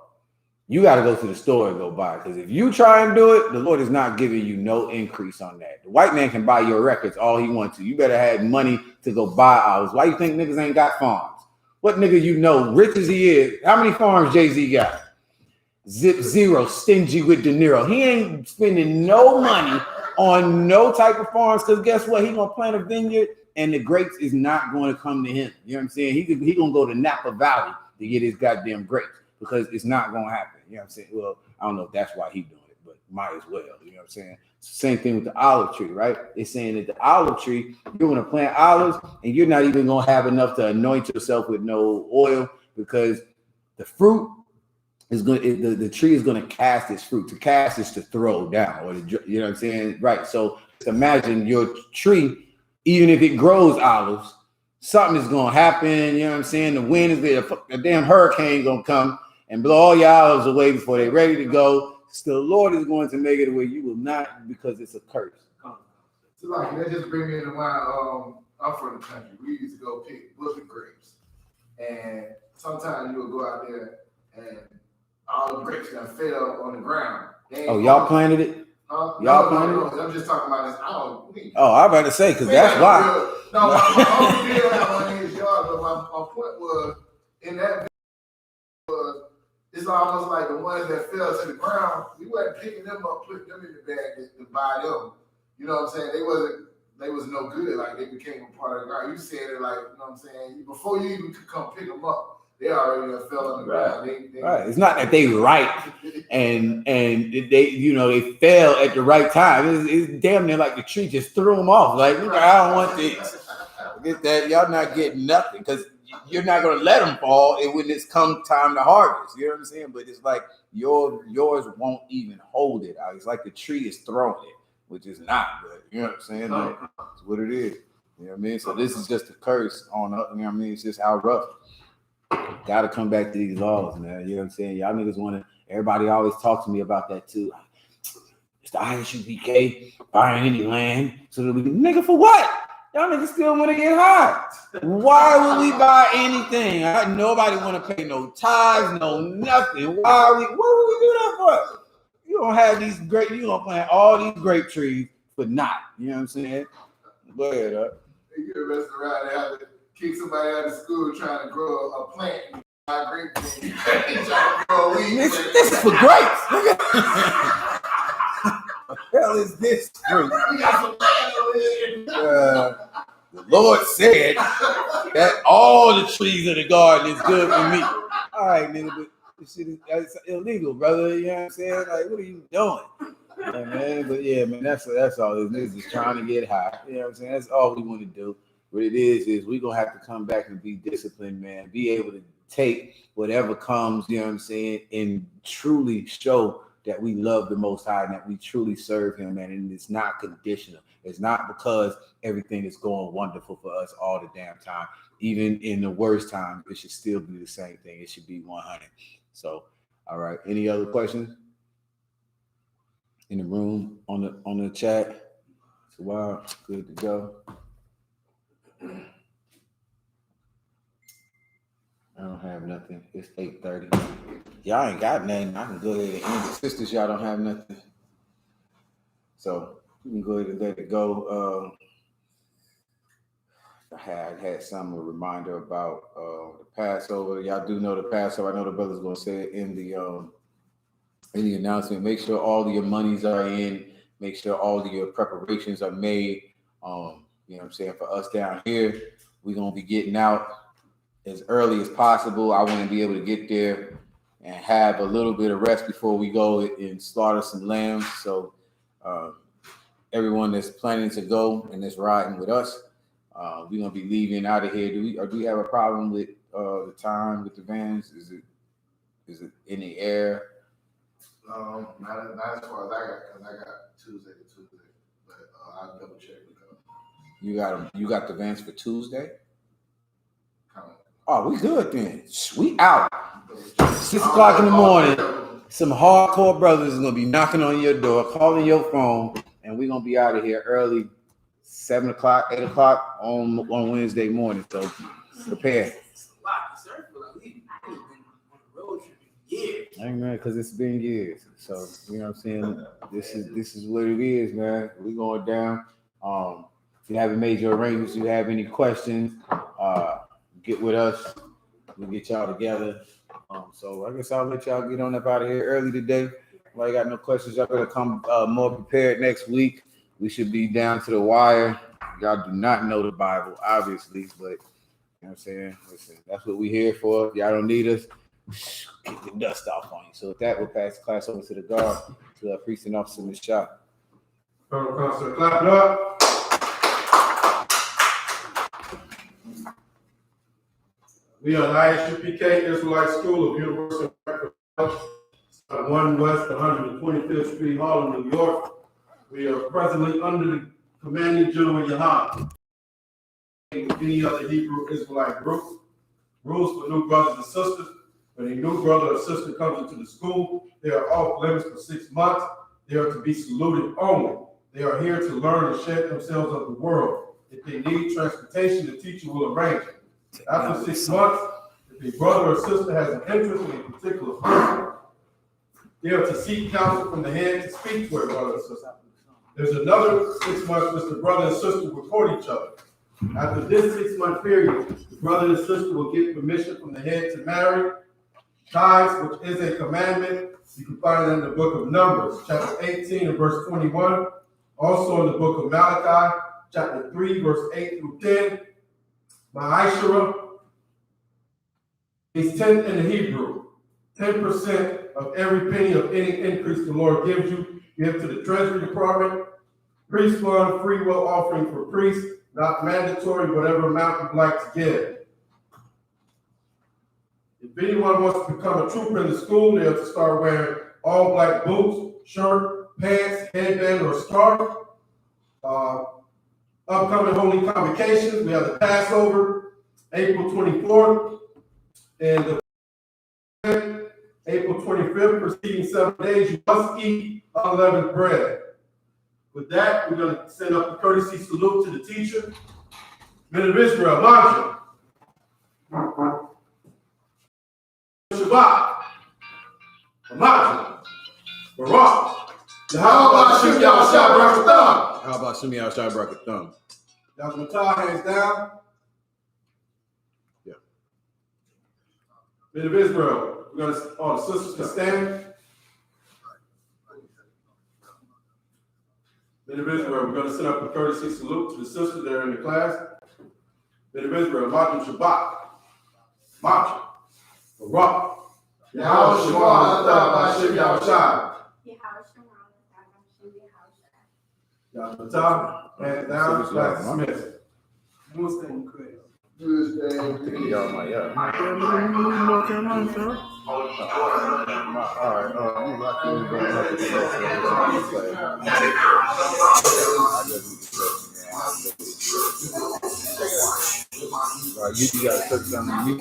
S5: You got to go to the store and go buy it. Because if you try and do it, the Lord is not giving you no increase on that. The white man can buy your records all he wants to. You better have money to go buy olives. Why you think niggas ain't got farms? What nigga rich as he is, how many farms Jay-Z got? Zero, stingy with De Niro. He ain't spending no money on no type of farms because guess what? He going to plant a vineyard and the grapes is not going to come to him. You know what I'm saying? He going to go to Napa Valley to get his goddamn grapes because it's not going to happen. You know what I'm saying? Well, I don't know if that's why he's doing it, but might as well. You know what I'm saying? Same thing with the olive tree, right? It's saying that the olive tree, you're going to plant olives and you're not even going to have enough to anoint yourself with no oil because the fruit is going to, the tree is going to cast its fruit. To cast is to throw down, or you know what I'm saying? Right. So imagine your tree, even if it grows olives, something is going to happen. You know what I'm saying? The wind is there. A damn hurricane going to come and blow all your olives away before they're ready to go. So the Lord is going to make it where you will not, because it's a curse.
S1: So that just brings me to mind. I'm from the country. We used to go pick bushel grapes, and sometimes you would go out there and all the grapes that fell on the ground.
S5: Oh, y'all planted it? Y'all planted it?
S1: I'm just talking about this.
S5: I'm about to say, because that's why.
S1: No, my uncle did have one in his yard, but my point was, in that it's almost like the ones that fell to the ground, we wasn't picking them up, putting them in the bag to buy them. You know what I'm saying? They was no good. Like, they became a part of the ground. You said it like, you know what I'm saying? Before you even could come pick them up, They already done fell on the ground. They
S5: Right. It's not that they right and they, you know, they fell at the right time. It's damn near like the tree just threw them off. Like, look, I don't want this. Get that? Y'all not getting nothing because you're not gonna let them fall. And when it's come time to harvest, you know what I'm saying? But it's like yours won't even hold it out. It's like the tree is throwing it, which is not good. You know what I'm saying? Like, that's what it is. You know what I mean? So this is just a curse on, you know what I mean? It's just how rough. Got to come back to these laws, man. You know what I'm saying? Y'all niggas want to, everybody always talks to me about that too. It's the I.S.U.P.K buying any land so that we can, nigga, for what? Y'all niggas still want to get high. Why would we buy anything? Nobody want to pay no tithes, no nothing. What would we do that for? You don't have these great, you gonna plant all these grape trees for not. You know what I'm saying? Go ahead,
S1: You get messing around and have to kick somebody out of school trying to grow a plant. Not grape tree. Trying to grow a weed.
S5: This is for grapes. What the hell is this fruit?
S1: We got some land over here.
S5: The Lord said that all the trees of the garden is good for me. All right, nigga, but this shit is illegal, brother. You know what I'm saying? Like, what are you doing? Yeah, man. But yeah, man, that's all. This niggas is trying to get high. You know what I'm saying? That's all we want to do. What it is we're gonna have to come back and be disciplined, man. Be able to take whatever comes, you know what I'm saying, and truly show that we love the Most High and that we truly serve Him, man. And it's not conditional. It's not because everything is going wonderful for us all the damn time. Even in the worst time, it should still be the same thing. It should be 100. So, all right. Any other questions in the room, on the chat? So, wow, good to go. I don't have nothing. It's 8:30. Y'all ain't got nothing. I can go ahead and end it. Sisters, y'all don't have nothing. So you can go ahead and let it go. I had a reminder about the Passover. Y'all do know the Passover. I know the brother's gonna say it in the announcement. Make sure all of your monies are in. Make sure all of your preparations are made. You know what I'm saying? For us down here, we're gonna be getting out as early as possible. I want to be able to get there and have a little bit of rest before we go and slaughter some lambs. So everyone that's planning to go and that's riding with us, we're gonna be leaving out of here. Do we have a problem with the time with the vans? Is it in the air?
S1: Not as far as I got, because I got Tuesday to Tuesday, but I'll double check because
S5: You got the vans for Tuesday? Oh, we good then. We out. 6 o'clock in the morning. Some hardcore brothers is gonna be knocking on your door, calling your phone, and we're gonna be out of here early, 7 o'clock, 8 o'clock on Wednesday morning. So prepare. Amen, because it's been years. So you know what I'm saying? This is what it is, man. We're going down. If you haven't made your arrangements, you have any questions, get with us. We'll get y'all together. So I guess I'll let y'all get on up out of here early today. If I got no questions, y'all better come more prepared next week. We should be down to the wire. Y'all do not know the Bible, obviously, but you know what I'm saying? Listen, that's what we're here for. If y'all don't need us, get the dust off on you. So with that, we'll pass the class over to the guard, to our priest and officer in the shop.
S6: Colonel Constable, clap it up. We are the I.S.U.P.K Israelite School of University of Health, 1 West 125th Street, Harlem, New York. We are presently under the commanding GEN.YAHANNA. Any other Hebrew Israelite group. Rules for new brothers and sisters. When a new brother or sister comes into the school, they are off limits for 6 months. They are to be saluted only. They are here to learn and shed themselves of the world. If they need transportation, the teacher will arrange it. After 6 months, if a brother or sister has an interest in a particular person, they are to seek counsel from the head to speak to a brother or sister. There's another 6 months which the brother and sister will court each other. After this 6 month period, the brother and sister will get permission from the head to marry. Tithes, which is a commandment, you can find it in the book of Numbers, chapter 18 and verse 21. Also in the book of Malachi, chapter 3, verse 8 through 10. My Ishara, He's 10 in the Hebrew. 10% of every penny of any increase the Lord gives you, give to the Treasury Department. Priest fund, free will offering for priests, not mandatory, whatever amount you'd like to give. If anyone wants to become a trooper in the school, they have to start wearing all black boots, shirt, pants, headband, or scarf. Upcoming holy convocations, we have the Passover, April 24th, and the April 25th, preceding 7 days, you must eat unleavened bread. With that, we're going to send up a courtesy salute to the teacher. Men of Israel, Manja. Shabbat. Manja. Barak. How about Shimmy Al-Shah Barakatham?
S5: How about Shimmy Al-Shah Barakatham?
S6: Dr. Matah, hands down.
S5: Yeah.
S6: Men of Israel, we're going to, all the sisters can stand. Men of Israel, we're going to send up a courtesy salute to the sisters that are in the class. Men of Israel, Ma'adim Shabbat. Ma'adim. Barak. Yahweh Shema Shimmy Al-Shah. Dr. Matah, hands down, class dismissed.
S2: Most of them crazy.
S5: Y'all might, yeah. North Carolina, sir. All right, you got to go up to you got to touch on the new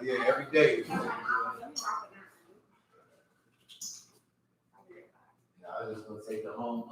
S5: Yeah, every day. I was just gonna take the home.